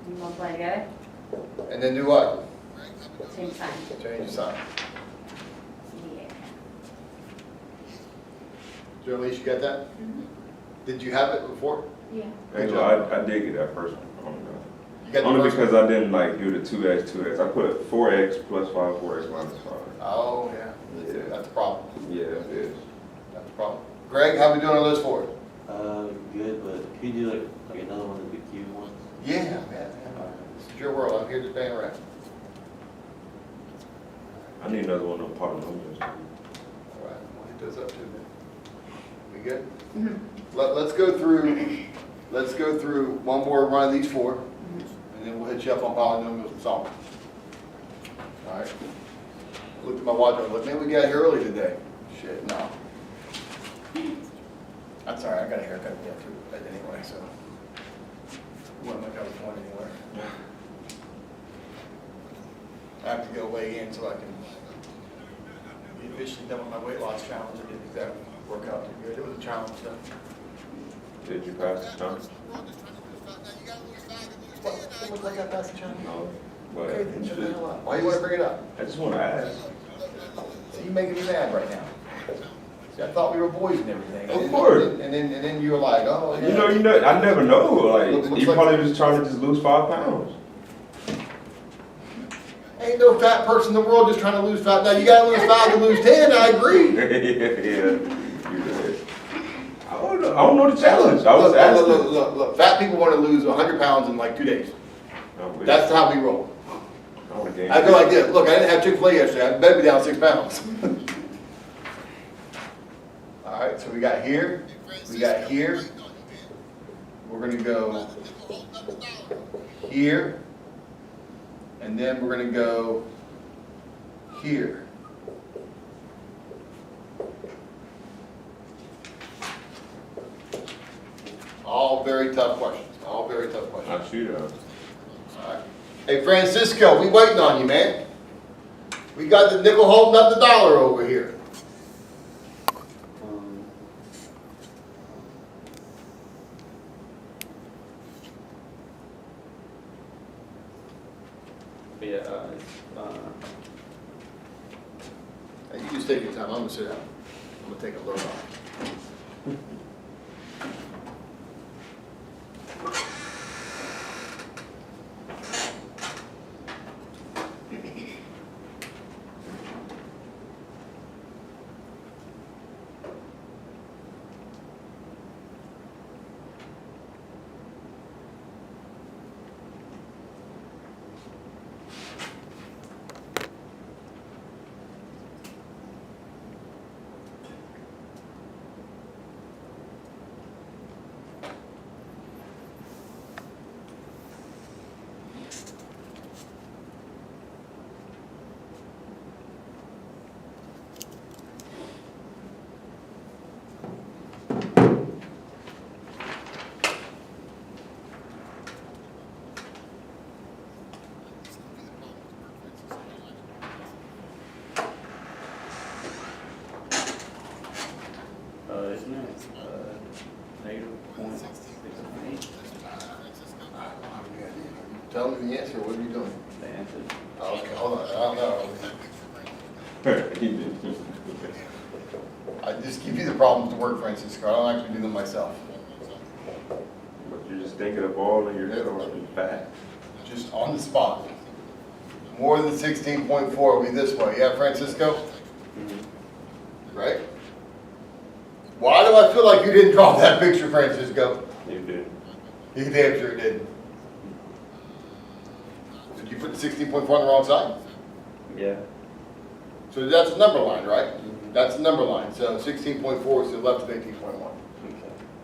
Speaker 4: You multiply together,
Speaker 1: And then do what?
Speaker 4: same sign.
Speaker 1: Change the sign.
Speaker 4: Yeah.
Speaker 1: Joe, Elise, you got that? Did you have it before?
Speaker 7: Yeah.
Speaker 3: Angel, I did get that first one.
Speaker 1: You got the
Speaker 3: Only
Speaker 1: first
Speaker 3: because I didn't like do the 2x. I put 4x plus 5, 4x minus 5.
Speaker 1: Oh, yeah.
Speaker 3: Yeah.
Speaker 1: That's a problem.
Speaker 3: Yeah, it is.
Speaker 1: That's a problem. Greg, how we doing on those 4?
Speaker 5: Good, but could you do like another one of the cube ones?
Speaker 1: Yeah, man. This is your world. I'm here to bang around.
Speaker 3: I need another one of them polynomials.
Speaker 1: All right, we'll hit those up too then. We good?
Speaker 4: Mhm.
Speaker 1: Let's go through one more run of these 4, and then we'll hit you up on polynomials and solve them. All right. Looked at my watch, I was like, man, we got here early today. Shit, no. That's all right, I got a haircut to get to anyway, so. Wasn't like I was going anywhere. I have to go weigh in so I can be officially done with my weight loss challenge. I didn't exactly work out too good. It was a challenge, though.
Speaker 3: Did you pass the challenge?
Speaker 1: What? It looked like I passed the challenge?
Speaker 3: No.
Speaker 1: Okay, then
Speaker 3: But
Speaker 1: shut the hell up. Why you want to bring it up?
Speaker 3: I just want to ask.
Speaker 1: So you making me mad right now. See, I thought we were boys and everything.
Speaker 3: Of course.
Speaker 1: And then you were like, oh, yeah.
Speaker 3: You know, I never know.
Speaker 1: Looks
Speaker 3: Like, you
Speaker 1: like-
Speaker 3: probably just trying to just lose 5 pounds.
Speaker 1: Ain't no fat person in the world just trying to lose fat. Now, you gotta lose 5 to lose 10, I agree.
Speaker 3: Yeah, you're right. I don't know the challenge. I was
Speaker 1: Look,
Speaker 3: asking.
Speaker 1: look. Fat people want to lose 100 pounds in like 2 days. That's how we roll. I go like this. Look, I didn't have Chick-fil-A yesterday. I better be down 6 pounds. All right, so we got here. We got here. We're going to go here. And then we're going to go here. All very tough questions. All very tough questions.
Speaker 3: I shoot up.
Speaker 1: All right. Hey, Francisco, we waiting on you, man. We got the nickel holding up the dollar over here.
Speaker 2: Yeah,
Speaker 1: Hey, you just take your time. I'm gonna sit down. I'm gonna take a load off.
Speaker 2: isn't it, -0.698,
Speaker 1: Tell me the answer. What are you doing?
Speaker 2: the answer?
Speaker 1: Oh, okay, hold on. I don't know. I just give you the problems to work, Francisco. I don't actually do them myself.
Speaker 3: But you're just thinking of all in your head or in fact.
Speaker 1: Just on the spot. More than 16.4 will be this way. Yeah, Francisco? Right? Why do I feel like you didn't draw that picture, Francisco?
Speaker 3: You did.
Speaker 1: You damn sure did. Did you put the 16.4 on the wrong side?
Speaker 2: Yeah.
Speaker 1: So that's the number line, right? That's the number line. So 16.4 is to the left of 18.1.
Speaker 2: Okay.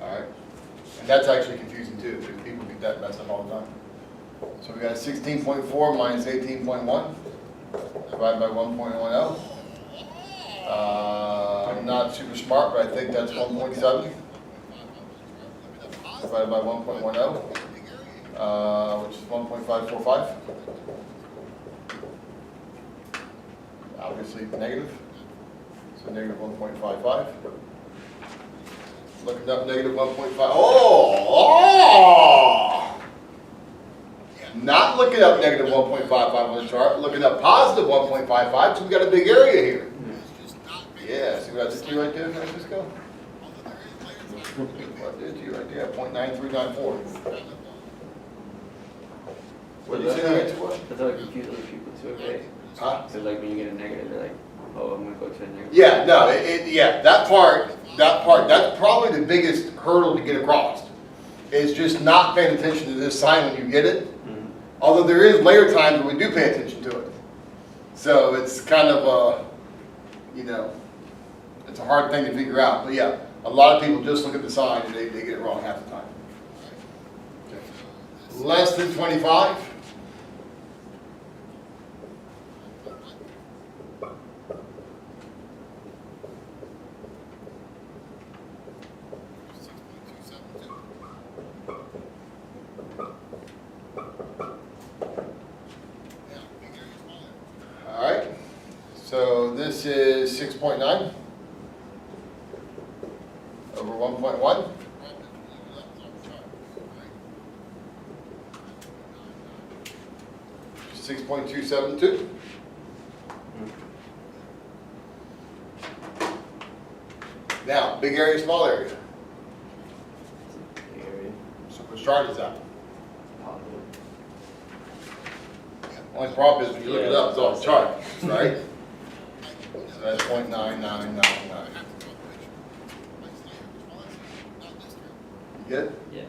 Speaker 1: All right? And that's actually confusing too, because people get that messed up all the time. So we got 16.4 minus 18.1, divided by 1.10. I'm not super smart, but I think that's 1.7, divided by 1.10, which is 1.545. Obviously negative, so negative 1.55. Looking up negative 1.5, oh! Not looking up negative 1.55 on the chart, looking up positive 1.55, so we got a big area here. Yeah, see what I did to you right there, Francisco? What I did to you right there, 0.9394. What did you say that was?
Speaker 2: That's how it confuses other people too, right?
Speaker 1: Huh?
Speaker 2: So like when you get a negative, they're like, oh, I'm gonna go to a negative.
Speaker 1: Yeah, no, yeah, that part, that's probably the biggest hurdle to get across. Is just not paying attention to this sign when you get it.
Speaker 2: Mhm.
Speaker 1: Although there is later times when we do pay attention to it. So it's kind of it's a hard thing to figure out. But yeah, a lot of people just look at the sign and they get it wrong half the time. Okay. Less than 25. All right, so this is 6.9 over 1.1. 6.272. Now, big area, small area.
Speaker 2: Big area,
Speaker 1: So which chart is that?
Speaker 2: positive.
Speaker 1: Only problem is when you look it up, it's off the chart, right? So that's 0.9999. You good?
Speaker 5: Yeah.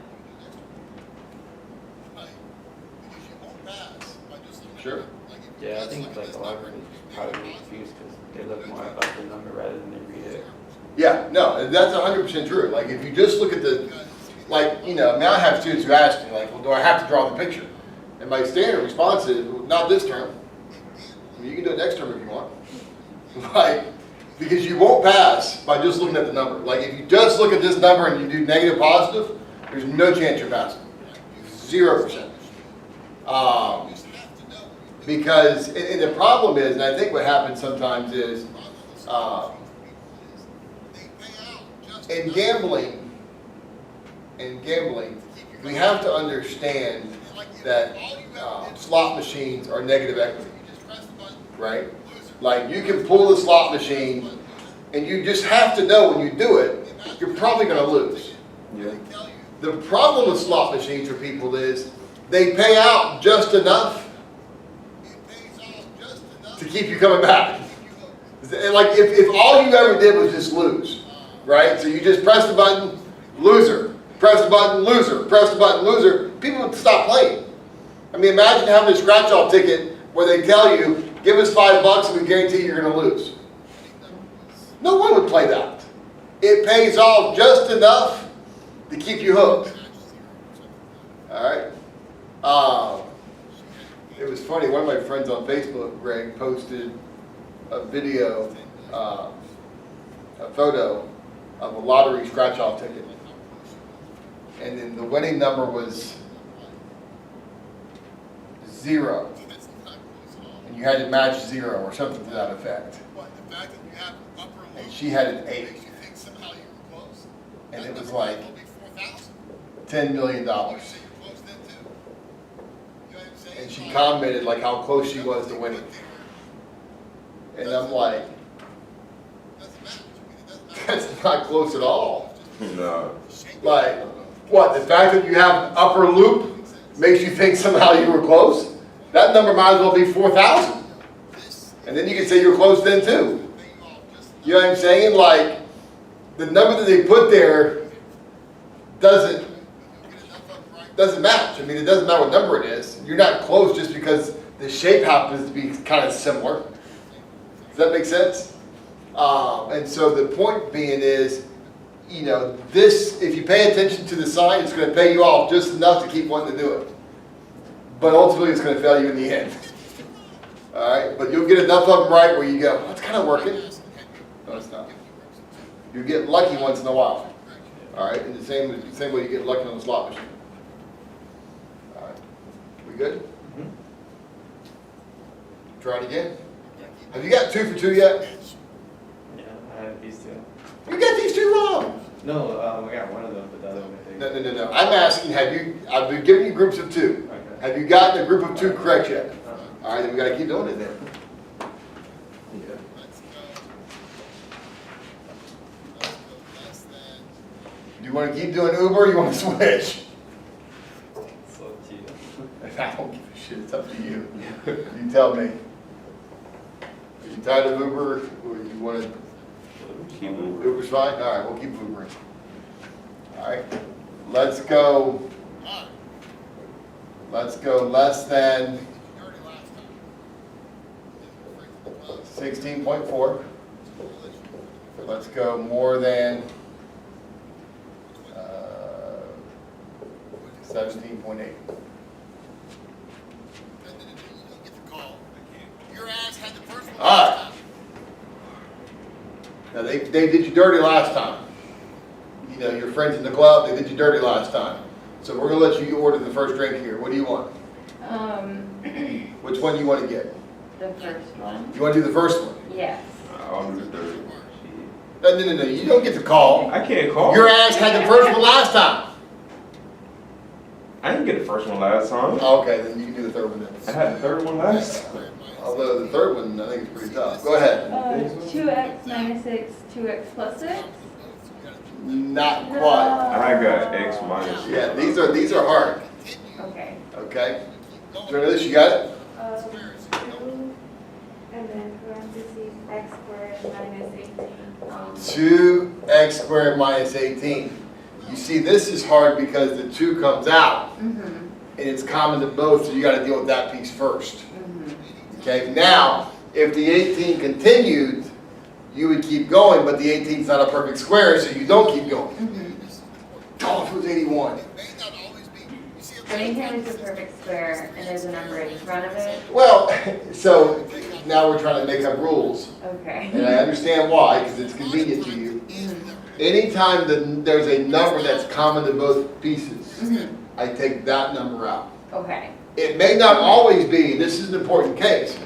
Speaker 1: Sure.
Speaker 2: Yeah, I think like a lot of people probably confused because they look more about the number rather than they read it.
Speaker 1: Yeah, no, that's 100% true. Like if you just look at the, like, now I have students who ask me, like, well, do I have to draw the picture? And my standard response is, well, not this term. I mean, you can do it next term if you want. Like, because you won't pass by just looking at the number. Like if you just look at this number and you do negative positive, there's no chance you're passing. 0%. Because, and the problem is, and I think what happens sometimes is, in gambling, we have to understand that slot machines are negative equity, right? Like you can pull the slot machine, and you just have to know when you do it, you're probably going to lose.
Speaker 3: Yeah.
Speaker 1: The problem with slot machines for people is they pay out just enough to keep you coming back. Like if all you ever did was just lose, right? So you just press the button, loser, press the button, loser, press the button, loser, people would stop playing. I mean, imagine having a scratch-off ticket where they tell you, give us $5 and we guarantee you're going to lose. No one would play that. It pays off just enough to keep you hooked. All right? It was funny, one of my friends on Facebook, Greg, posted a video, a photo of a lottery scratch-off ticket. And then the winning number was 0. And you had to match 0 or something to that effect. And she had an 8. And it was like $10 million. And she commented like how close she was to winning. And I'm like, that's not close at all.
Speaker 3: No.
Speaker 1: Like, what, the fact that you have an upper loop makes you think somehow you were close? That number might as well be 4,000. And then you can say you're close then too. You know what I'm saying? Like, the number that they put there doesn't match. I mean, it doesn't matter what number it is. You're not close just because the shape happens to be kind of similar. Does that make sense? And so the point being is, this, if you pay attention to the sign, it's going to pay you off just enough to keep wanting to do it. but ultimately it's gonna fail you in the end. All right, but you'll get enough of them right where you go, oh, it's kind of working. No, it's not. You get lucky once in a while. All right, in the same way you get lucky on the slot machine. All right, we good? Try it again. Have you got 2 for 2 yet?
Speaker 2: Yeah, I have these two.
Speaker 1: You got these 2 wrong.
Speaker 2: No, I got one of them, but the other one I think.
Speaker 1: No. I'm asking, I've been giving you groups of 2.
Speaker 2: Okay.
Speaker 1: Have you gotten a group of 2 correct yet? All right, then we gotta keep doing it then.
Speaker 2: Yeah.
Speaker 1: Do you wanna keep doing Uber or you wanna switch?
Speaker 2: So up to you.
Speaker 1: I don't give a shit, it's up to you. You tell me. Are you tired of Uber or you wanna,
Speaker 3: Keep moving.
Speaker 1: Uber's fine? All right, we'll keep Ubering. All right, let's go less than 16.4. Let's go more than 17.8. All right. Now, they did you dirty last time. You know, your friends in the club, they did you dirty last time. So we're gonna let you order the first drink here. What do you want? Which one do you want to get?
Speaker 4: The first one?
Speaker 1: You want to do the first one?
Speaker 4: Yes.
Speaker 3: I'll do the third one.
Speaker 1: No. You don't get to call.
Speaker 3: I can't call.
Speaker 1: Your ass had the first one last time.
Speaker 3: I didn't get the first one last time.
Speaker 1: Okay, then you can do the third one
Speaker 3: I
Speaker 1: then.
Speaker 3: had the third one last time.
Speaker 1: Although the third one, I think is pretty tough. Go ahead.
Speaker 4: 2x minus 6, 2x plus 6?
Speaker 1: Not quite.
Speaker 3: I got X minus.
Speaker 1: Yeah, these are hard.
Speaker 4: Okay.
Speaker 1: Okay. Journalist, you got it?
Speaker 7: 2, and then parentheses, x squared minus 18.
Speaker 1: 2x squared minus 18. You see, this is hard because the 2 comes out, and it's common to both, so you got to deal with that piece first. Okay, now, if the 18 continued, you would keep going, but the 18 is not a perfect square, so you don't keep going. Oh, it was 81.
Speaker 4: So anytime it's a perfect square and there's a number in front of it?
Speaker 1: Well, so now we're trying to make up rules,
Speaker 4: Okay.
Speaker 1: and I understand why, because it's convenient to you. Anytime there's a number that's common to both pieces, I take that number out.
Speaker 4: Okay.
Speaker 1: It may not always be, this is an important case,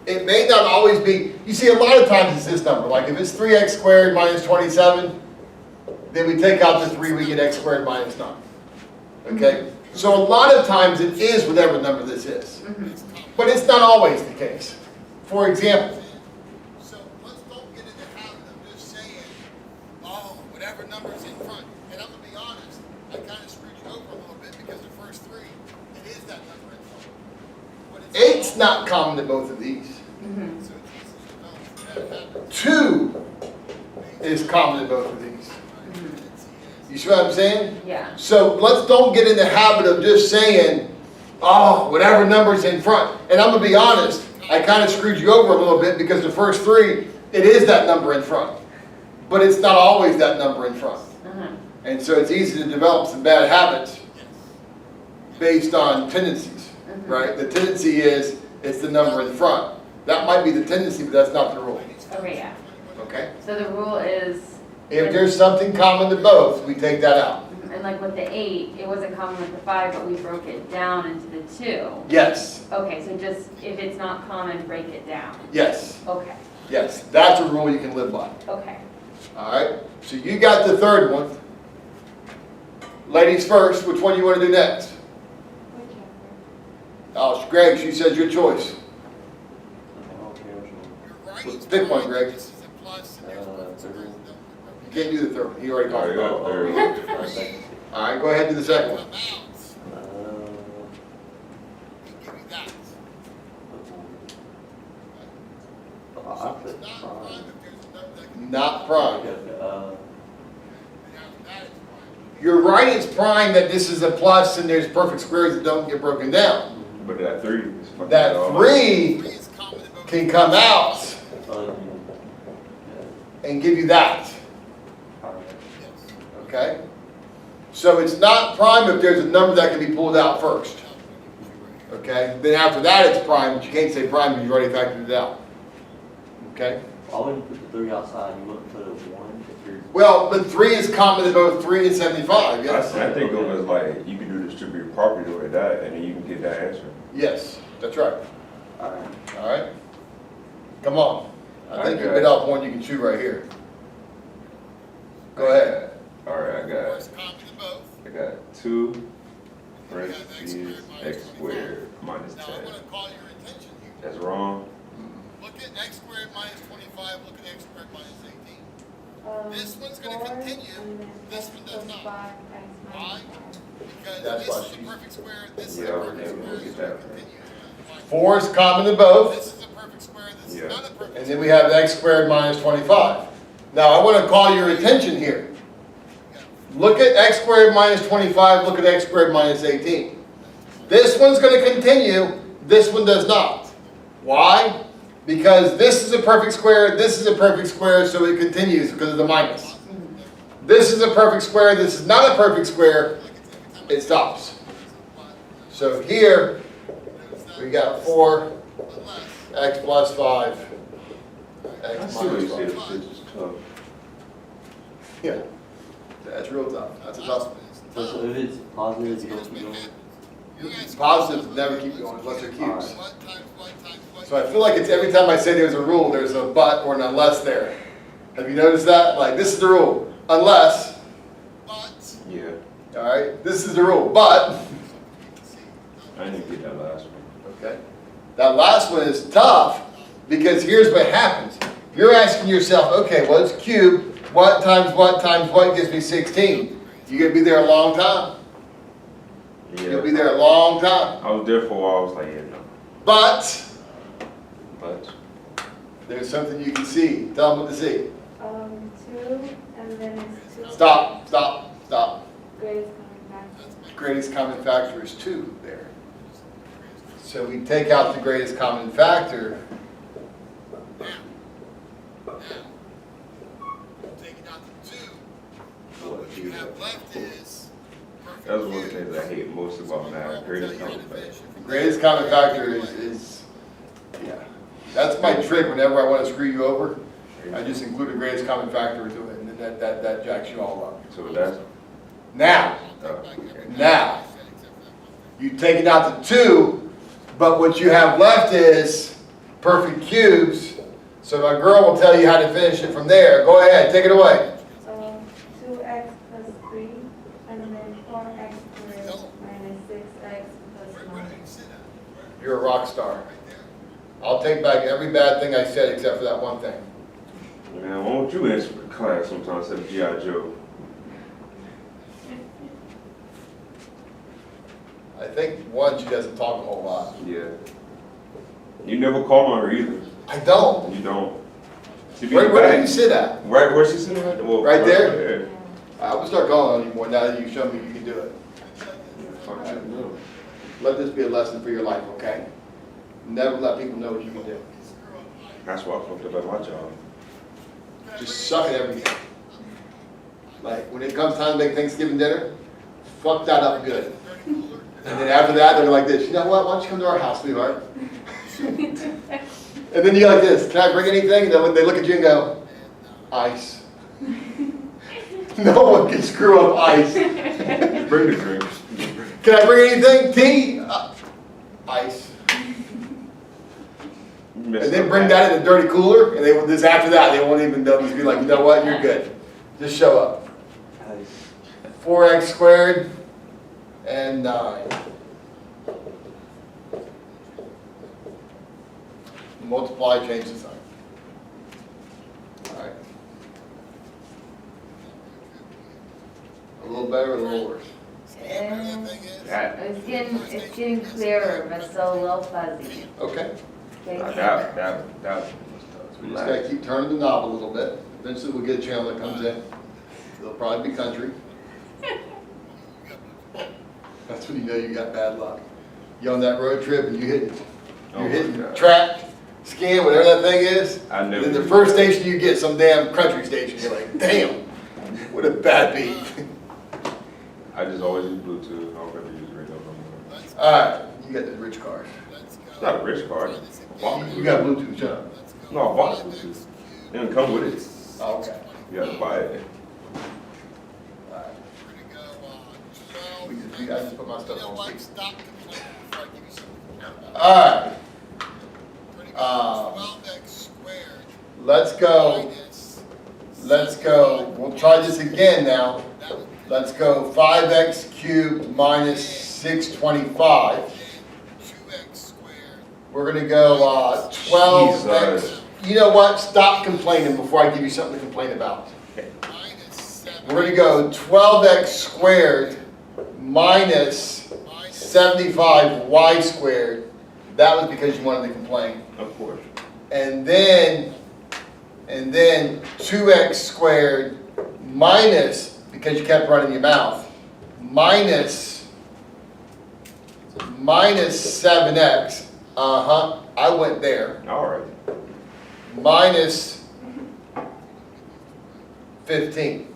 Speaker 1: it may not always be, you see a lot of times it's this number, like if it's 3x squared minus 27, then we take out the 3, we get x squared minus 9. Okay? So a lot of times it is whatever number this is. But it's not always the case. For example,
Speaker 6: So let's don't get in the habit of just saying, oh, whatever number's in front. And I'm gonna be honest, I kind of screwed you over a little bit because the first 3, it is that number in front. But it's
Speaker 1: 8's not common to both of these.
Speaker 6: so it's easy to develop that habit.
Speaker 1: 2 is common to both of these. You see what I'm saying?
Speaker 4: Yeah.
Speaker 1: So let's don't get in the habit of just saying, oh, whatever number's in front. And I'm gonna be honest, I kind of screwed you over a little bit because the first 3, it is that number in front. But it's not always that number in front. And so it's easy to develop some bad habits based on tendencies, right? The tendency is, it's the number in front. That might be the tendency, but that's not the rule,
Speaker 4: Okay, yeah.
Speaker 1: okay?
Speaker 4: So the rule is,
Speaker 1: If there's something common to both, we take that out.
Speaker 4: and like with the 8, it wasn't common with the 5, but we broke it down into the 2.
Speaker 1: Yes,
Speaker 4: Okay, so just, if it's not common, break it down.
Speaker 1: yes,
Speaker 4: Okay,
Speaker 1: yes. That's a rule you can live by.
Speaker 4: okay.
Speaker 1: All right, so you got the third one. Ladies first, which one do you want to do next?
Speaker 7: Whichever.
Speaker 1: Oh, Greg, she says your choice.
Speaker 5: Okay, which one?
Speaker 6: Your writing's
Speaker 1: Pick one,
Speaker 6: fine,
Speaker 1: Greg.
Speaker 6: this is a plus, and there's
Speaker 5: Third
Speaker 6: words
Speaker 5: one.
Speaker 6: around them.
Speaker 1: You can't do the third one, he already
Speaker 3: Oh,
Speaker 1: called
Speaker 3: you
Speaker 1: it.
Speaker 3: got the third one.
Speaker 1: All right, go ahead and do the second one.
Speaker 6: Amounts, give me that.
Speaker 5: I put
Speaker 6: It's not
Speaker 5: prime.
Speaker 6: prime if there's a number that can,
Speaker 1: Not prime.
Speaker 5: Okay,
Speaker 6: now that is prime.
Speaker 1: You're right, it's prime that this is a plus and there's perfect squares that don't get broken down.
Speaker 3: But that 3 is fucking
Speaker 1: That
Speaker 3: all.
Speaker 1: 3
Speaker 6: 3 is common to both.
Speaker 1: can come out
Speaker 5: yeah.
Speaker 1: and give you that,
Speaker 6: Yes.
Speaker 1: okay? So it's not prime if there's a number that can be pulled out first. Okay, then after that it's prime, but you can't say prime because you've already factored it out. Okay?
Speaker 5: Why wouldn't you put the 3 outside? You wouldn't put a 1 if you're.
Speaker 1: Well, but 3 is common to both 3 and 75, yes?
Speaker 3: I think of it as like, you can do distributed property with that, and then you can get that answer.
Speaker 1: Yes, that's right.
Speaker 5: Alright.
Speaker 1: All right? Come on. I think you
Speaker 3: Okay.
Speaker 1: bit off one you can chew right here. Go ahead.
Speaker 3: All right,
Speaker 6: First common to both.
Speaker 3: I got 2 parentheses x squared minus
Speaker 6: Now,
Speaker 3: 10.
Speaker 6: I'm gonna call your attention here.
Speaker 3: That's wrong.
Speaker 6: Look at x squared minus 25, look at x squared minus 18. This one's gonna
Speaker 7: 4,
Speaker 6: continue,
Speaker 7: and then
Speaker 6: this
Speaker 7: x
Speaker 6: one does
Speaker 7: plus
Speaker 6: not.
Speaker 7: 5, x
Speaker 6: Why?
Speaker 7: minus 5.
Speaker 6: Because
Speaker 1: That's
Speaker 6: this
Speaker 1: why
Speaker 6: is a
Speaker 1: she's-
Speaker 6: perfect square, this is
Speaker 3: Yeah,
Speaker 6: a
Speaker 3: we're
Speaker 6: perfect
Speaker 3: gonna
Speaker 6: square,
Speaker 3: get
Speaker 6: so
Speaker 3: that
Speaker 6: it
Speaker 3: right.
Speaker 6: continues.
Speaker 1: 4 is common to both,
Speaker 6: This is a perfect square, this
Speaker 3: Yeah.
Speaker 6: is not a perfect
Speaker 1: and
Speaker 6: square.
Speaker 1: then we have x squared minus 25. Now, I want to call your attention here. Look at x squared minus 25, look at x squared minus 18. This one's going to continue, this one does not. Why? Because this is a perfect square, this is a perfect square, so it continues because of the minus. This is a perfect square, this is not a perfect square, it stops. So here, we got 4, x plus 5,
Speaker 3: I
Speaker 1: x
Speaker 3: see what you
Speaker 1: minus
Speaker 3: said,
Speaker 1: 5.
Speaker 3: it's just tough.
Speaker 1: Yeah, that's real tough, that's a tough one.
Speaker 5: So if it's positive, you don't keep going.
Speaker 1: Positives never keep going unless they're cubes.
Speaker 6: What times what times what?
Speaker 1: So I feel like it's every time I say there's a rule, there's a but or an unless there. Have you noticed that? Like, this is the rule, unless,
Speaker 6: But,
Speaker 3: Yeah,
Speaker 1: all right, this is the rule, but,
Speaker 3: I didn't get that last one.
Speaker 1: okay. That last one is tough because here's what happens. You're asking yourself, okay, what's cube? What times what gives me 16? You're gonna be there a long time. You'll be
Speaker 3: Yeah,
Speaker 1: there a long time.
Speaker 3: I was there for a while, I was like, yeah, no.
Speaker 1: But
Speaker 3: But,
Speaker 1: there's something you can see. Tell them what to see.
Speaker 7: 2, and then it's 2.
Speaker 1: Stop, stop, stop.
Speaker 7: Greatest common factor.
Speaker 1: Greatest common factor is 2 there. So we take out the greatest common factor.
Speaker 6: taking out the 2,
Speaker 3: what
Speaker 6: what you
Speaker 3: you
Speaker 6: have left is perfect
Speaker 3: That's one of the
Speaker 6: cube.
Speaker 3: things I hate most about math, greatest common factor.
Speaker 1: The greatest common factor is, yeah. That's my trick whenever I want to screw you over. I just include a greatest common factor into it, and then that jacks you all up.
Speaker 3: So that's,
Speaker 1: Now,
Speaker 3: okay.
Speaker 1: now, you take it out to 2, but what you have left is perfect cubes. So my girl will tell you how to finish it from there. Go ahead, take it away.
Speaker 7: 2x plus 3, and then 4x squared minus 6x plus 9.
Speaker 1: You're a rock star. I'll take back every bad thing I said except for that one thing.
Speaker 3: Man, why don't you answer the class sometimes instead of G.I. Joe?
Speaker 1: I think, one, she doesn't talk a whole lot.
Speaker 3: Yeah. You never call on her either.
Speaker 1: I don't.
Speaker 3: You don't. She be
Speaker 1: Where
Speaker 3: in
Speaker 1: do
Speaker 3: the
Speaker 1: you
Speaker 3: back.
Speaker 1: sit at?
Speaker 3: Right where she's sitting right? Well,
Speaker 1: Right there?
Speaker 3: there.
Speaker 1: I will start calling on you more now that you showed me you can do it.
Speaker 3: Fuck, I don't know.
Speaker 1: Let this be a lesson for your life, okay? Never let people know what you can do.
Speaker 3: That's why I fucked up at my job.
Speaker 1: Just suck at everything. Like, when it comes time to make Thanksgiving dinner, fuck that up good. And then after that, they're like this, you know what, why don't you come to our house, sweetheart? And then you go like this, can I bring anything? And then they look at you and go, ice. No one can screw up ice.
Speaker 3: Bring the drinks.
Speaker 1: Can I bring anything? Tea? Ice. And then bring that in a dirty cooler, and they will just after that they won't even, they'll just be like, you know what, you're good. Just show up.
Speaker 5: Nice.
Speaker 1: 4x squared and 9. Multiply, change the sign. Alright. A little better, a little worse.
Speaker 3: That,
Speaker 4: It's getting clearer, but still a little fuzzy.
Speaker 1: Okay.
Speaker 4: Okay.
Speaker 3: that was tough.
Speaker 1: We just gotta keep turning the knob a little bit. Eventually we'll get a channel that comes in. It'll probably be country. That's when you know you got bad luck. You on that road trip and you're
Speaker 3: Oh my
Speaker 1: hitting
Speaker 3: God.
Speaker 1: track, scan, whatever that thing is.
Speaker 3: I never
Speaker 1: And then the
Speaker 3: did
Speaker 1: first
Speaker 3: that.
Speaker 1: station you get, some damn country station. You're like, damn, what a bad beat.
Speaker 3: I just always use Bluetooth. I don't ever use radio no more.
Speaker 1: All right, You got the rich cars.
Speaker 6: Let's go.
Speaker 3: It's not a rich card.
Speaker 1: You got Bluetooth, shut up.
Speaker 6: Let's go.
Speaker 3: No, I bought it. It didn't come with it.
Speaker 1: Oh, okay.
Speaker 3: You gotta buy it.
Speaker 1: Alright.
Speaker 6: We're gonna go, 12.
Speaker 1: I just put my
Speaker 6: You
Speaker 1: stuff
Speaker 6: know
Speaker 1: on
Speaker 6: what,
Speaker 1: speaker.
Speaker 6: stop complaining before I give you something.
Speaker 1: Alright,
Speaker 6: We're gonna
Speaker 1: Um,
Speaker 6: go 12x squared
Speaker 1: let's go, we'll try this again now.
Speaker 6: That would be
Speaker 1: Let's go 5x cubed minus 625.
Speaker 6: 2x squared
Speaker 1: We're gonna go 12x.
Speaker 3: Jesus.
Speaker 1: You know what? Stop complaining before I give you something to complain about.
Speaker 6: minus 7.
Speaker 1: We're gonna go 12x squared minus 75y squared. That was because you wanted to complain.
Speaker 3: Of course.
Speaker 1: And then 2x squared minus, because you kept running your mouth, minus 7x. I went there.
Speaker 3: All right.
Speaker 1: Minus 15.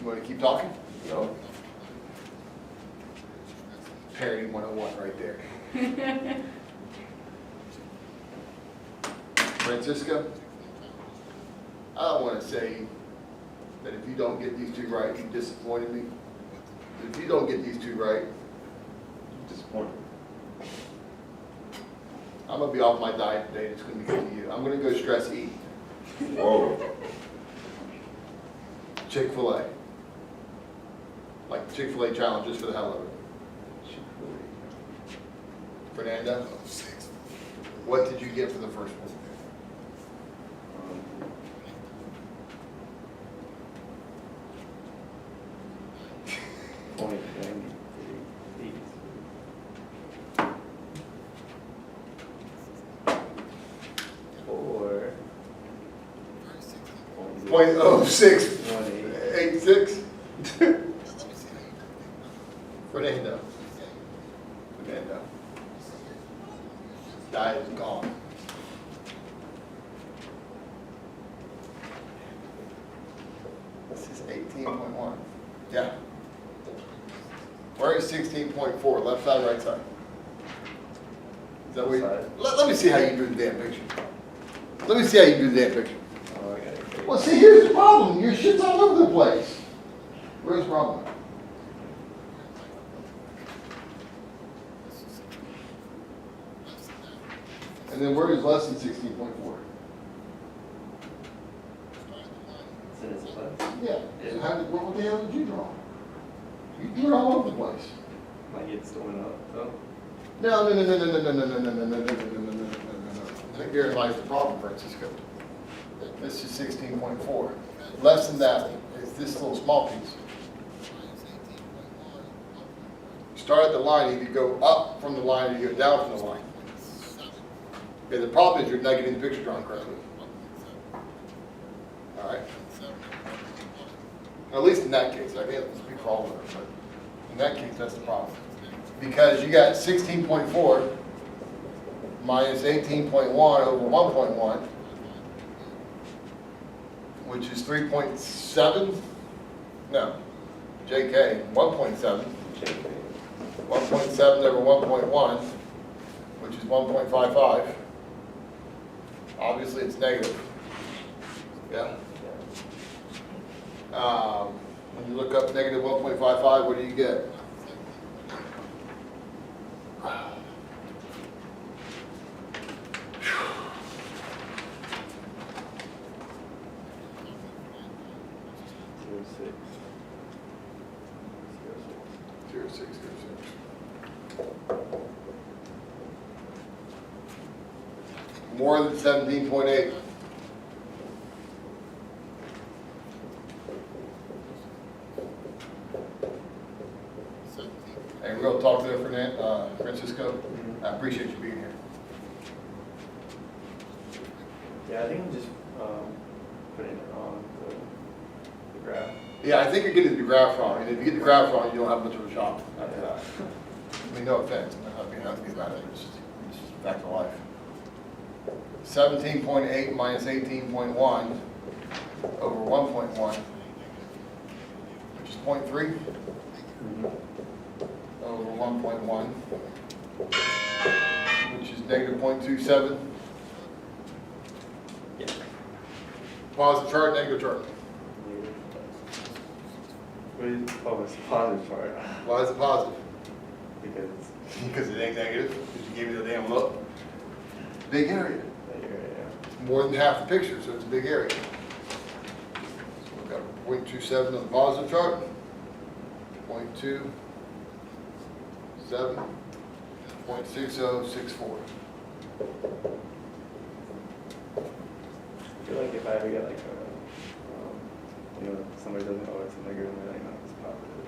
Speaker 1: You want to keep talking?
Speaker 3: No.
Speaker 1: Parity 101 right there. Francisco, I don't want to say that if you don't get these two right, you disappointed me. If you don't get these two right,
Speaker 3: Disappointed.
Speaker 1: I'm going to be off my diet today. It's going to be good to you. I'm going to go stress eat.
Speaker 3: Whoa.
Speaker 1: Chick-fil-A. Like the Chick-fil-A challenge just for the hell of it. Fernando, what did you get for the first one?
Speaker 2: Or
Speaker 1: 0.0686. Fernando. Diet is gone. This is 18.1. Yeah. Where is 16.4? Left side, right side? Is that what you,
Speaker 2: Side.
Speaker 1: let me see how you do the damn picture. Let me see how you do the damn picture.
Speaker 2: Oh, I got it.
Speaker 1: Well, see, here's the problem. Your shit's all over the place. Where's the problem? And then where is less than 16.4?
Speaker 2: It's in its place.
Speaker 1: Yeah. So how did, what the hell did you draw? You drew it all over the place.
Speaker 2: Like it's going up, though.
Speaker 1: No. I think herein lies the problem, Francisco. This is 16.4. Less than that is this little small piece. Start at the line, either go up from the line or you go down from the line. Okay, the problem is you're not getting the picture drawn correctly. All right? At least in that case, I can't speak for all of them, but in that case, that's the problem. Because you got 16.4 minus 18.1 over 1.1, which is 3.7? No, JK, 1.7. 1.7 over 1.1, which is 1.55. Obviously, it's negative. Yeah? When you look up negative 1.55, what do you get? Zero six. More than 17.8. Hey, real talk there, Francisco. I appreciate you being here.
Speaker 2: Yeah, I think I'm just putting it on the graph.
Speaker 1: Yeah, I think you're getting the graph wrong, and if you get the graph wrong, you don't have much of a shot after that. I mean, no offense, I'm not being happy about it, it's just fact of life. 17.8 minus 18.1 over 1.1, which is 0.3. over 1.1, which is negative 0.27.
Speaker 5: Yeah.
Speaker 1: Positive chart, negative chart.
Speaker 2: Oh, it's a positive part.
Speaker 1: Why is it positive?
Speaker 2: Because
Speaker 1: Because it ain't negative, because you gave me the damn look. Big area. More than half the picture, so it's a big area. So we've got 0.27 on the positive chart, 0.27, 0.6064.
Speaker 2: I feel like if I ever get like a, somebody doesn't know it's a negative, and they're like, no, it's positive.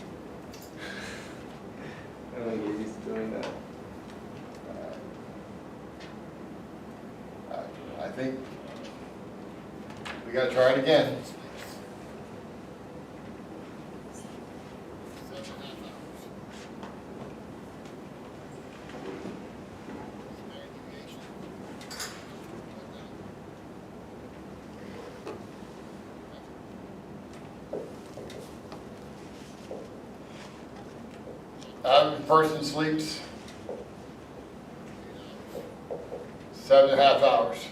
Speaker 2: I don't think you're used to doing that.
Speaker 1: I think we gotta try it again.
Speaker 6: 7.5 hours. Standard deviation.
Speaker 1: Average person sleeps 7.5 hours.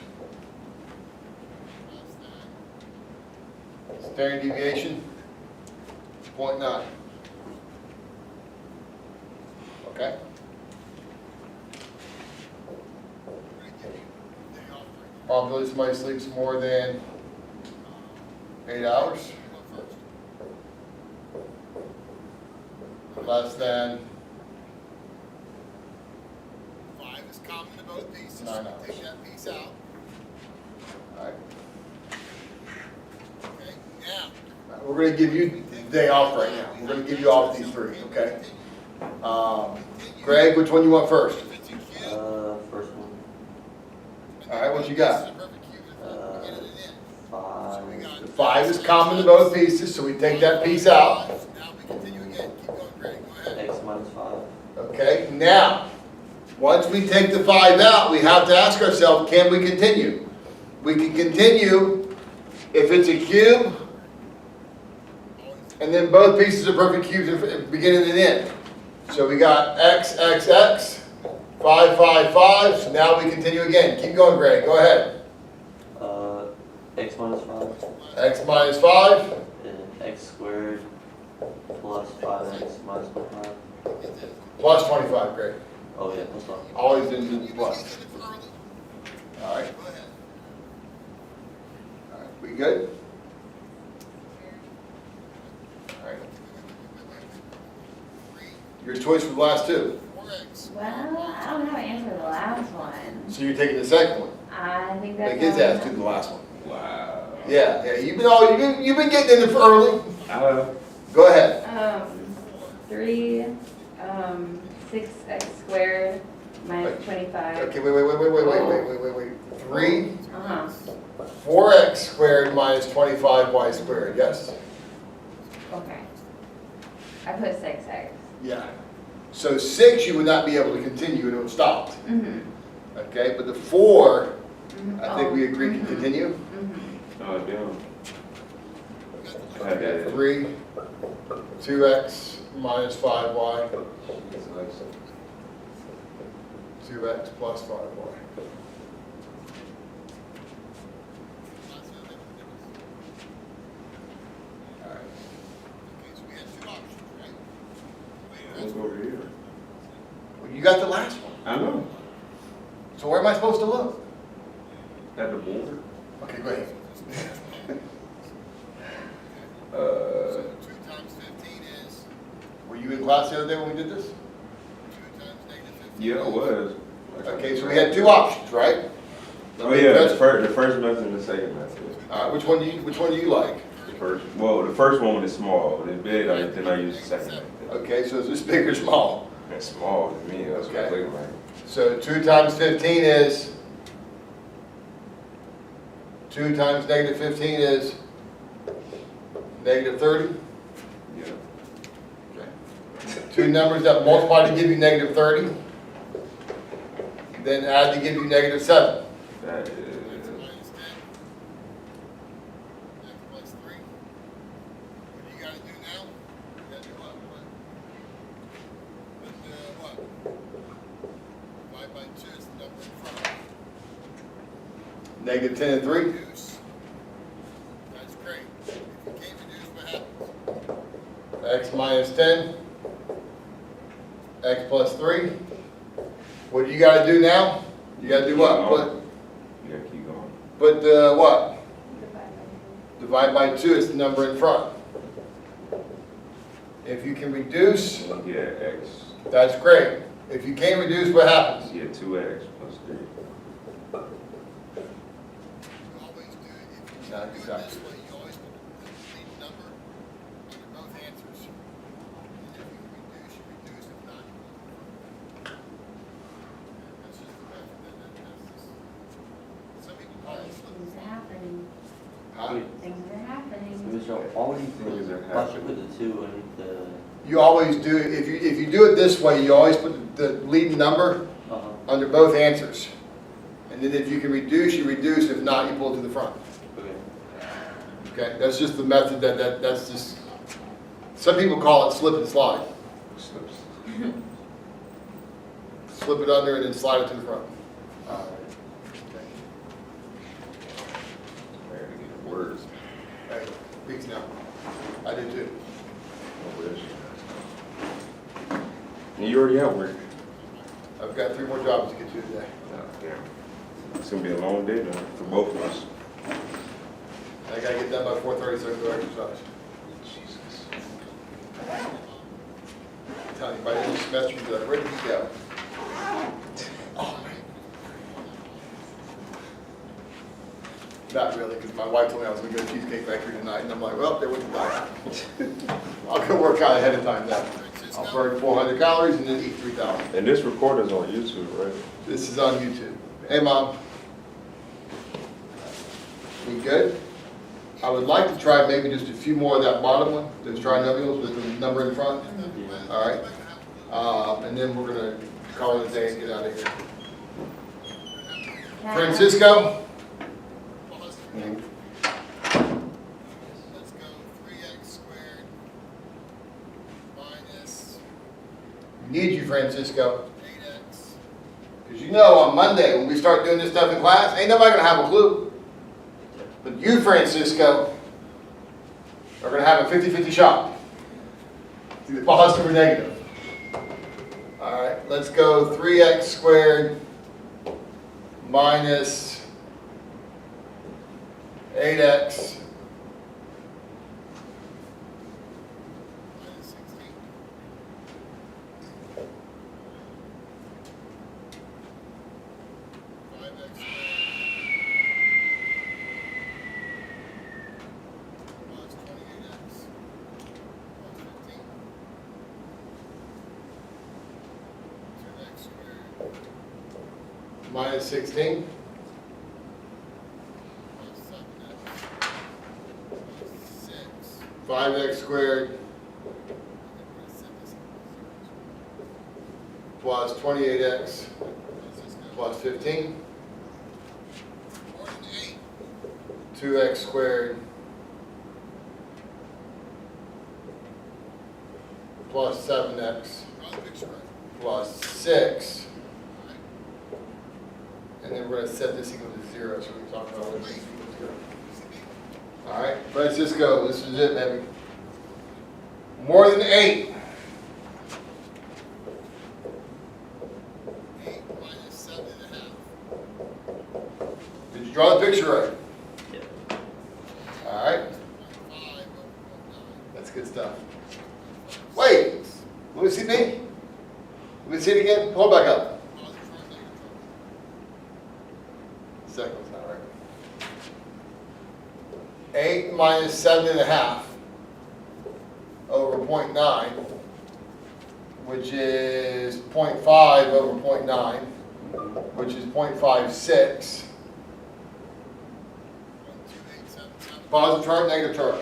Speaker 1: Standard deviation, 0.9. Okay? Probability somebody sleeps more than 8 hours. Less than
Speaker 6: 5 is common to both pieces.
Speaker 1: 9 hours.
Speaker 6: Take that piece out.
Speaker 1: All right.
Speaker 6: Okay, now.
Speaker 1: We're gonna give you the day off right now. We're gonna give you off these three, okay? Greg, which one you want first?
Speaker 6: If it's a cube,
Speaker 5: First one,
Speaker 1: All right, what you got?
Speaker 6: this is a perfect cube in front, beginning and end.
Speaker 5: 5,
Speaker 1: The 5 is common to both pieces, so we take that piece out.
Speaker 6: Now we continue again. Keep going, Greg. Go ahead.
Speaker 5: x minus 5,
Speaker 1: Okay, now, once we take the 5 out, we have to ask ourselves, can we continue? We can continue if it's a cube, and then both pieces are perfect cubes in beginning and end. So we got x, x, x, 5, 5, 5, so now we continue again. Keep going, Greg, go ahead.
Speaker 5: x minus 5,
Speaker 1: X minus 5,
Speaker 5: and x squared plus 5x minus 25.
Speaker 1: plus 25, Greg.
Speaker 5: Oh yeah, plus 5.
Speaker 1: Always in the plus.
Speaker 6: Get it early.
Speaker 1: All right,
Speaker 6: Go ahead.
Speaker 1: all right, we good? All right,
Speaker 6: 3,
Speaker 1: your choice for the last two.
Speaker 6: 4x.
Speaker 4: Well, I don't have an answer to the last one.
Speaker 1: So you're taking the second one.
Speaker 4: I think that's.
Speaker 1: Make his
Speaker 4: all I
Speaker 1: ass
Speaker 4: have.
Speaker 1: do the last one.
Speaker 3: Wow.
Speaker 1: Yeah, you've been getting in it early. Go ahead.
Speaker 4: 3, 6x squared minus 25.
Speaker 1: Okay, wait. 3,
Speaker 4: Uh-huh.
Speaker 1: 4x squared minus 25y squared, yes?
Speaker 4: Okay. I put 6x.
Speaker 1: Yeah. So 6 you would not be able to continue, it would stop.
Speaker 4: Mm-hmm.
Speaker 1: Okay, but the 4, I think we agreed to continue.
Speaker 4: Mm-hmm.
Speaker 3: Oh, damn.
Speaker 1: Okay, 3, 2x minus 5y, 2x plus 5y. All right.
Speaker 6: Okay, so we had 2 options, right?
Speaker 3: Let's go over here.
Speaker 1: Well, you got the last one.
Speaker 3: I know.
Speaker 1: So where am I supposed to look?
Speaker 3: At the board.
Speaker 1: Okay, go ahead.
Speaker 6: So 2 times 15 is,
Speaker 1: Were you in class the other day when we did this?
Speaker 6: 2 times negative 15.
Speaker 3: Yeah, it was.
Speaker 1: Okay, so we had 2 options, right?
Speaker 3: Oh yeah, the first method and the second method.
Speaker 1: All right, which one do you like?
Speaker 3: The first one was small. When it's big, then I use the second method.
Speaker 1: Okay, so is this big or small?
Speaker 3: It's small to me. That's what I
Speaker 1: Okay.
Speaker 3: think like.
Speaker 1: So 2 times 15 is? 2 times negative 15 is? Negative 30?
Speaker 3: Yeah.
Speaker 1: Okay. 2 numbers that multiply to give you negative 30, then add to give you negative 7.
Speaker 3: That
Speaker 6: X
Speaker 3: is.
Speaker 6: minus 10. X plus 3. What do you gotta do now? You gotta do what?
Speaker 1: Negative 10 and 3.
Speaker 6: reduce, that's great. If you can't reduce, what happens?
Speaker 1: X minus 10. X plus 3. What you gotta do now? You gotta do what?
Speaker 3: You gotta keep going.
Speaker 1: Put the what?
Speaker 7: Divide by
Speaker 1: Divide by 2 is the number in front. If you can reduce,
Speaker 3: And you get X,
Speaker 1: that's great. If you can't reduce, what happens?
Speaker 3: you get 2X plus 3.
Speaker 6: You always do it, if you
Speaker 1: Not
Speaker 6: do it
Speaker 1: exactly.
Speaker 6: this way, you always put the lead number under both answers. And if you can reduce, you reduce, if not, you don't. That's just the method, that's just, some people call it slip and
Speaker 4: Things are
Speaker 6: slide.
Speaker 4: happening,
Speaker 1: Huh?
Speaker 4: things are happening.
Speaker 5: So all these
Speaker 3: Things are
Speaker 5: why should
Speaker 3: happening.
Speaker 5: put the 2 and the,
Speaker 1: You always do, if you do it this way, you always put the leading number under both answers. And then if you can reduce, you reduce. If not, you pull it to the front.
Speaker 5: okay.
Speaker 1: Okay, that's just the method that's just, some people call it slip and slide.
Speaker 3: Slips.
Speaker 1: Slip it under and then slide it to the front.
Speaker 3: I gotta get words.
Speaker 1: Hey, beats now. I do too.
Speaker 3: Oh, where's she? And you already at work.
Speaker 1: I've got 3 more jobs to get to today.
Speaker 3: Oh, damn. It's gonna be a long day now for both of us.
Speaker 1: I gotta get done by 4:30 so I can go exercise.
Speaker 3: Jesus.
Speaker 1: I'm telling you, by the end of the semester, you'll be like, where did he go? Not really, because my wife told me I was gonna go to Cheesecake Factory tonight, and I'm like, well, they wouldn't die. I'll go work out ahead of time then. I'll burn 400 calories and then eat 3,000.
Speaker 3: And this recorder's on YouTube, right?
Speaker 1: This is on YouTube. Hey, Mom. We good? I would like to try maybe just a few more of that bottom one, those trinomials with the number in front. All right. And then we're gonna call it a day and get out of here. Francisco?
Speaker 6: Plus, let's go 3x squared minus
Speaker 1: Need you, Francisco.
Speaker 6: 8x.
Speaker 1: Because you know on Monday, when we start doing this stuff in class, ain't nobody gonna have a clue. But you, Francisco, are gonna have a 50-50 shot. It's either positive or negative. All right, let's go 3x squared minus 8x
Speaker 6: Minus 16. Five x squared plus 28x plus 15. 2x squared
Speaker 1: minus 16
Speaker 6: plus 7x plus 6.
Speaker 1: 5x squared
Speaker 6: And then we're gonna set this
Speaker 1: plus 28x
Speaker 6: Let's just go.
Speaker 1: plus 15,
Speaker 6: More than 8.
Speaker 1: 2x squared plus 7x
Speaker 6: Draw the picture right.
Speaker 1: plus 6.
Speaker 6: All right.
Speaker 1: And then we're going to set this equal to 0, so we can talk about what this equals to 0.
Speaker 6: See me?
Speaker 1: All right, Francisco, this is it, baby. More than 8.
Speaker 6: 8 minus 7.5.
Speaker 1: Did you draw the picture right?
Speaker 5: Yeah.
Speaker 1: All right,
Speaker 6: 5 over 0.9.
Speaker 1: that's good stuff. Wait, let me see me. Let me see it again. Hold back up.
Speaker 6: Positive charge, negative charge.
Speaker 1: Second one's not right. 8 minus 7.5 over 0.9, which is 0.5 over 0.9, which is 0.56.
Speaker 6: 1, 2, 8, 7, 7.
Speaker 1: Positive chart, negative chart.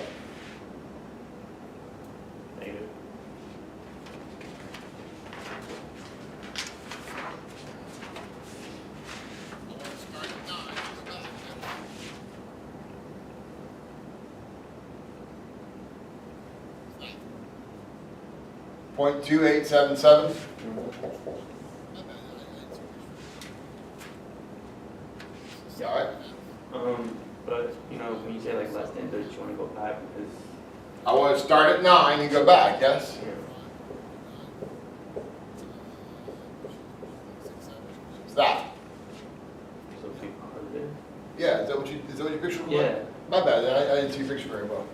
Speaker 2: Negative.
Speaker 6: I want to start at 9. Go back.
Speaker 1: 0.2877.
Speaker 6: My bad, I had too much.
Speaker 1: All right.
Speaker 2: But, you know, when you say like less than 30, you wanna go back because,
Speaker 1: I want to start at 9 and go back, yes?
Speaker 2: you know,
Speaker 1: Stop.
Speaker 2: so be positive.
Speaker 1: Yeah, is that what you pictured?
Speaker 2: Yeah.
Speaker 1: My bad, I didn't see your picture very well.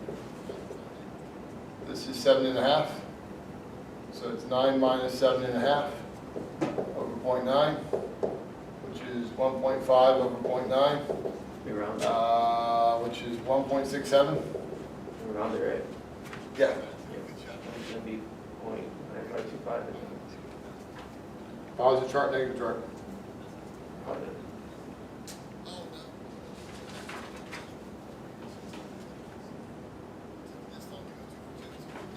Speaker 1: This is 7.5. So it's 9 minus 7.5 over 0.9, which is 1.5 over 0.9,
Speaker 2: We round
Speaker 1: which is 1.67.
Speaker 2: we round it, right?
Speaker 1: Yeah.
Speaker 2: It's gonna be 0.9525, I think.
Speaker 1: Positive chart, negative chart.
Speaker 2: Positive.
Speaker 6: Oh,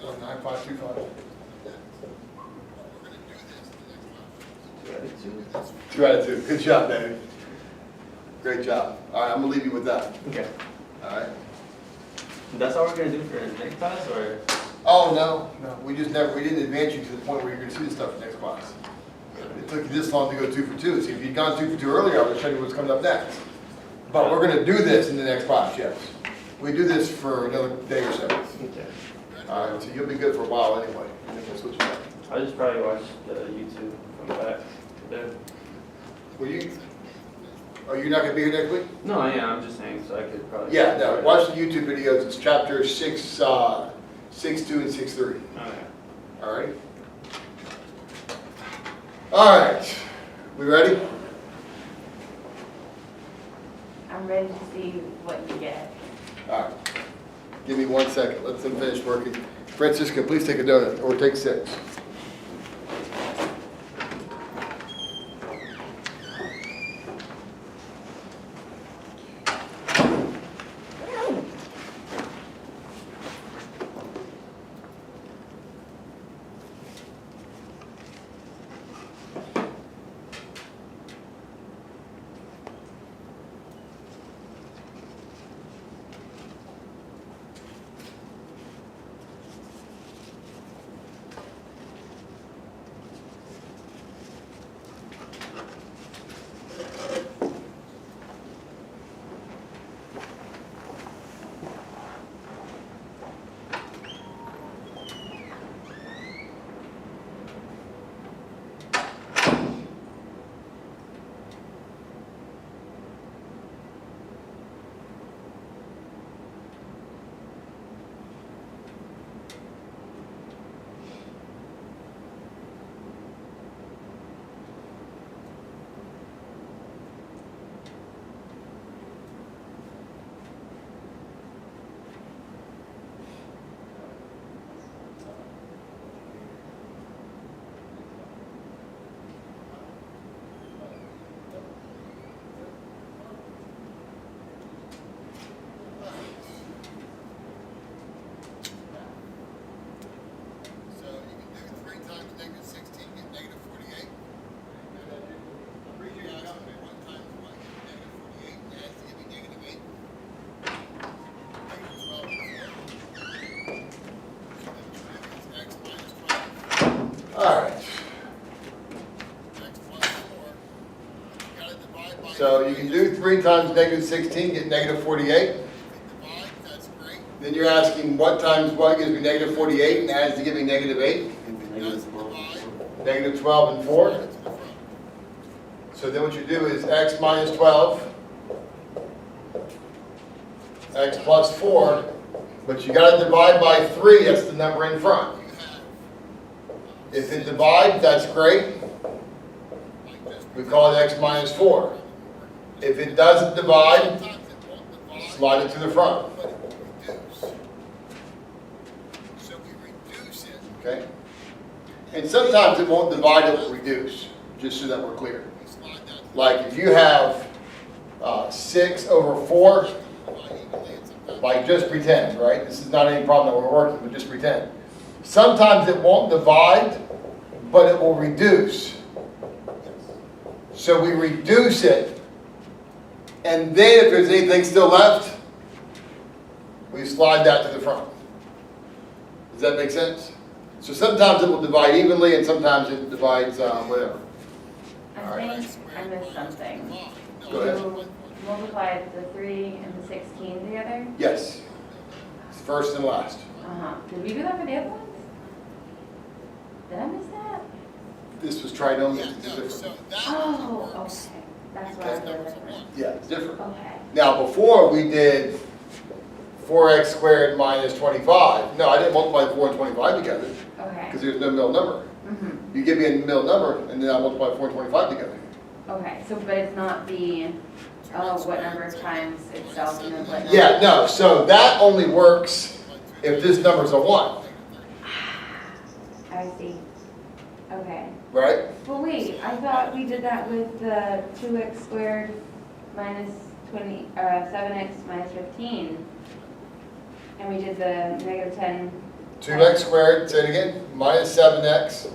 Speaker 6: no.
Speaker 1: 1.9525.
Speaker 6: We're gonna do this the next month.
Speaker 2: 2 out of 2.
Speaker 1: 2 out of 2. Good job, David. Great job. All right, I'm gonna leave you with that.
Speaker 2: Okay.
Speaker 1: All right.
Speaker 2: That's all we're gonna do for the next class, or?
Speaker 1: Oh, no, we didn't advance you to the point where you're gonna see the stuff next class. It took you this long to go 2 for 2. See, if you'd gone 2 for 2 earlier, I would have shown you what's coming up next. But we're gonna do this in the next class, yes. We do this for another day or so.
Speaker 2: Okay.
Speaker 1: All right, so you'll be good for a while anyway. And then we'll switch it up.
Speaker 2: I'll just probably watch the YouTube from back there.
Speaker 1: Will you? Are you not gonna be here next week?
Speaker 2: No, I'm just saying, so I could probably.
Speaker 1: Yeah, no, watch the YouTube videos. It's chapter 6.2 and 6.3.
Speaker 2: Okay.
Speaker 1: All right? All right, we ready?
Speaker 4: I'm ready to see what you get.
Speaker 1: All right, give me 1 second, let them finish working. Francisca, please take a donut, or take 6.
Speaker 6: So you can do 3 times negative 16, get negative 48. I'm reading out 1 times 1, negative 48, and that's to give me negative 8. Negative 12 is 4. So then what you do is x minus 12,
Speaker 1: All right,
Speaker 6: x plus 4. You gotta divide by
Speaker 1: so you can do 3 times negative 16, get negative 48.
Speaker 6: divide, that's great.
Speaker 1: Then you're asking what times what gives me negative 48 and adds to give me negative 8?
Speaker 6: Does divide,
Speaker 1: Negative 12 and 4.
Speaker 6: to the front.
Speaker 1: So then what you do is x minus 12, x plus 4, but you gotta divide by 3, that's the number in front.
Speaker 6: You have,
Speaker 1: If it divides, that's great,
Speaker 6: like this.
Speaker 1: we call it x minus 4. If it doesn't divide,
Speaker 6: Sometimes it won't divide,
Speaker 1: slide it to the front,
Speaker 6: but it will reduce. So we reduce it,
Speaker 1: okay? And sometimes it won't divide, it will reduce, just so that we're clear.
Speaker 6: we slide that to
Speaker 1: Like if you have 6 over 4,
Speaker 6: divide evenly, and sometimes
Speaker 1: like just pretend, right? This is not any problem that we're working, but just pretend. Sometimes it won't divide, but it will reduce. So we reduce it, and then if there's anything still left, we slide that to the front. Does that make sense? So sometimes it will divide evenly, and sometimes it divides whatever.
Speaker 4: I
Speaker 1: All right.
Speaker 4: think I missed something.
Speaker 6: divide. No,
Speaker 1: Go ahead.
Speaker 6: that's 1.5.
Speaker 4: multiply the 3 and the 16 together?
Speaker 1: Yes. It's first and last.
Speaker 4: Uh-huh. Did we do that for the other ones? Did I miss that?
Speaker 1: This was trinomial.
Speaker 6: Yeah,
Speaker 1: It's
Speaker 6: no,
Speaker 1: different.
Speaker 6: so that
Speaker 4: Oh,
Speaker 6: works.
Speaker 4: okay. That's why I
Speaker 6: Because
Speaker 4: did
Speaker 6: numbers are
Speaker 4: different.
Speaker 6: one.
Speaker 1: Yeah, it's different.
Speaker 4: Okay.
Speaker 1: Now, before we did 4x squared minus 25. No, I didn't multiply 4 and 25 together
Speaker 4: Okay.
Speaker 1: because there's no middle number.
Speaker 4: Mm-hmm.
Speaker 1: You give me a middle number and then I multiply 4 and 25 together.
Speaker 4: Okay, so, but it's not the, what number of times itself and then what number?
Speaker 1: Yeah, no, so that only works if this number's a 1,
Speaker 4: I see. Okay.
Speaker 1: right?
Speaker 4: Well, wait, I thought we did that with the 2x squared minus 7x minus 15. And we did the negative 10,
Speaker 1: 2x squared, say it again, minus 7x.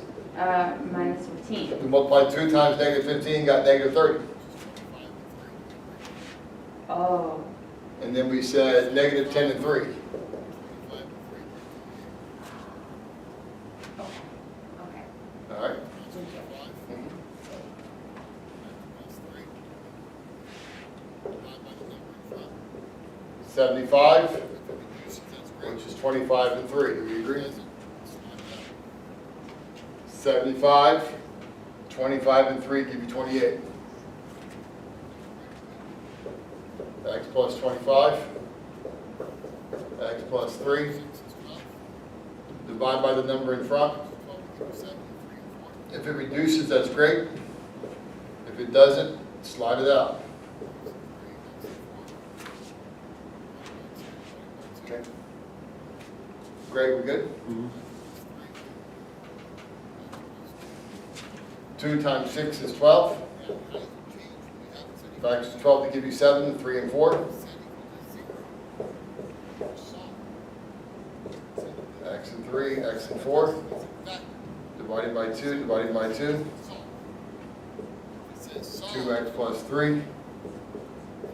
Speaker 4: minus 15.
Speaker 1: We multiplied 2 times negative 15, got negative 30.
Speaker 4: Oh,
Speaker 1: And then we said negative 10 and 3.
Speaker 4: okay, okay.
Speaker 1: All right?
Speaker 4: Thank you.
Speaker 1: 75, which is 25 and 3. Do we agree? 75, 25 and 3 give you 28. X plus 25, X plus 3. Divide by the number in front. If it reduces, that's great. If it doesn't, slide it out. Okay. Greg, we good? 2 times 6 is 12. Factors of 12 to give you 7, 3 and 4. X and 3, X and 4. Divided by 2, divided by 2. 2x plus 3.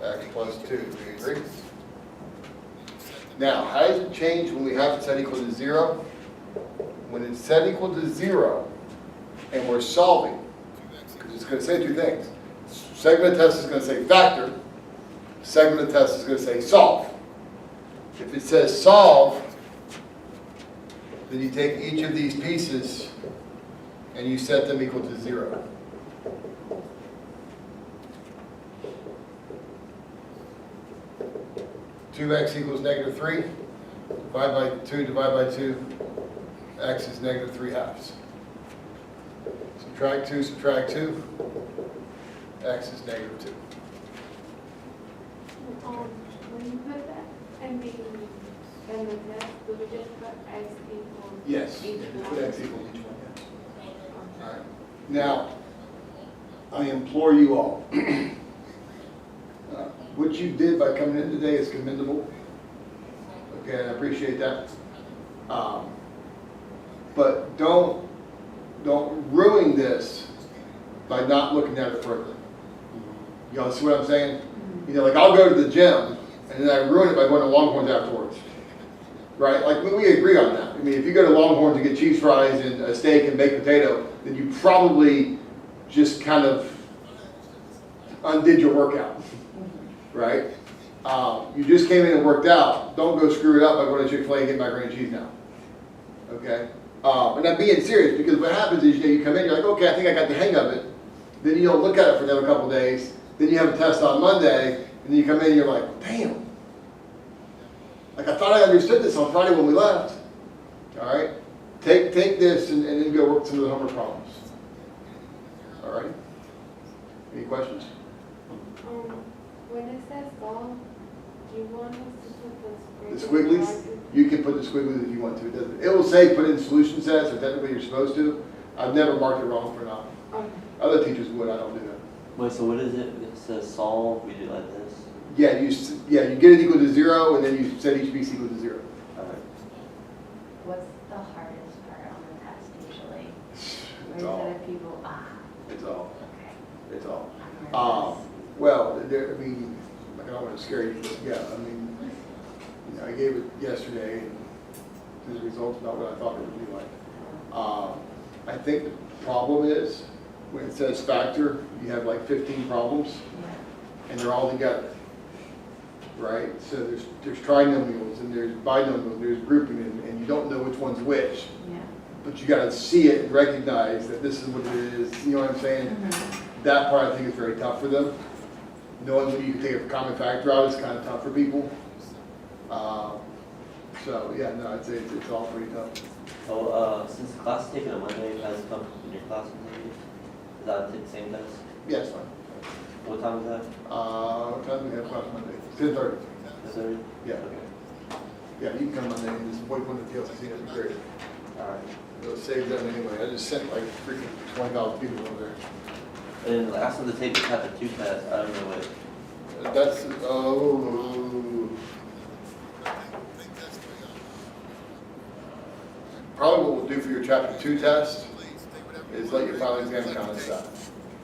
Speaker 1: X plus 2. Do we agree? Now, how does it change when we have it set equal to 0? When it's set equal to 0 and we're solving, because it's going to say 2 things. Segment of the test is going to say factor. Segment of the test is going to say solve. If it says solve, then you take each of these pieces and you set them equal to 0. (2x equals negative 3). Divide by 2, divide by 2. X is negative 3 halves. Subtract 2, subtract 2. X is negative 2.
Speaker 7: When you put that in the test, do we just put x equals?
Speaker 1: Yes,
Speaker 7: each
Speaker 1: put
Speaker 7: one?
Speaker 1: X equals each one, yes. All right. Now, I implore you all, what you did by coming in today is commendable. Okay, and I appreciate that. But don't ruin this by not looking at it further. You all see what I'm saying? You know, like I'll go to the gym and then I ruin it by going to Longhorns afterwards. Right? Like we agree on that. I mean, if you go to Longhorns and get cheese fries and a steak and baked potato, then you probably just kind of undid your workout. Right? You just came in and worked out. Don't go screw it up by going to Chick-fil-A and get macaroni and cheese now. Okay? And I'm being serious because what happens is you come in, you're like, okay, I think I got the hang of it. Then you don't look at it for another couple days. Then you have a test on Monday, and then you come in and you're like, damn. Like I thought I understood this on Friday when we left. All right? Take this and then go work some of the homework problems. All right? Any questions?
Speaker 7: When it says solve, do you want us to put
Speaker 1: The
Speaker 7: the
Speaker 1: squigglies, you can put the squigglies if you want to. It will say put in solution sets, so technically you're supposed to. I've never marked it wrong for not.
Speaker 7: Okay.
Speaker 1: Other teachers would, I don't do that.
Speaker 5: Wait, so what is it? It says solve, we do like this?
Speaker 1: Yeah, you get it equal to 0, and then you set each piece equal to 0.
Speaker 5: Alright.
Speaker 4: What's the hardest part on the test usually? Where
Speaker 1: It's
Speaker 4: you
Speaker 1: all.
Speaker 4: said people,
Speaker 1: It's all.
Speaker 4: okay.
Speaker 1: It's all.
Speaker 4: I'm nervous.
Speaker 1: Well, I mean, I don't want to scare you, but yeah, I mean, you know, I gave it yesterday, and the results not what I thought it would be like. I think the problem is when it says factor, you have like 15 problems, and they're all together, right? So there's trinomials, and there's binomials, there's grouping, and you don't know which one's which.
Speaker 4: Yeah.
Speaker 1: But you gotta see it and recognize that this is what it is, you know what I'm saying?
Speaker 4: Mhm.
Speaker 1: That part I think is very tough for them. Knowing when you can take a common factor out is kind of tough for people. So, yeah, no, I'd say it's all pretty tough.
Speaker 5: So, since the class is taken on Monday, has it come in your class maybe? Is that the same test?
Speaker 1: Yeah, it's fine.
Speaker 5: What time is that?
Speaker 1: What time do we have class Monday? 10:30.
Speaker 5: 30?
Speaker 1: Yeah.
Speaker 5: Okay.
Speaker 1: Yeah, you can come Monday and just wait when the PLC, that'd be great.
Speaker 5: Alright.
Speaker 1: It'll save them anyway. I just sent like freaking 20,000 people over there.
Speaker 5: And ask them to take the chapter 2 test, I don't know what,
Speaker 1: That's, probably what we'll do for your chapter 2 test is let your final exam count as that.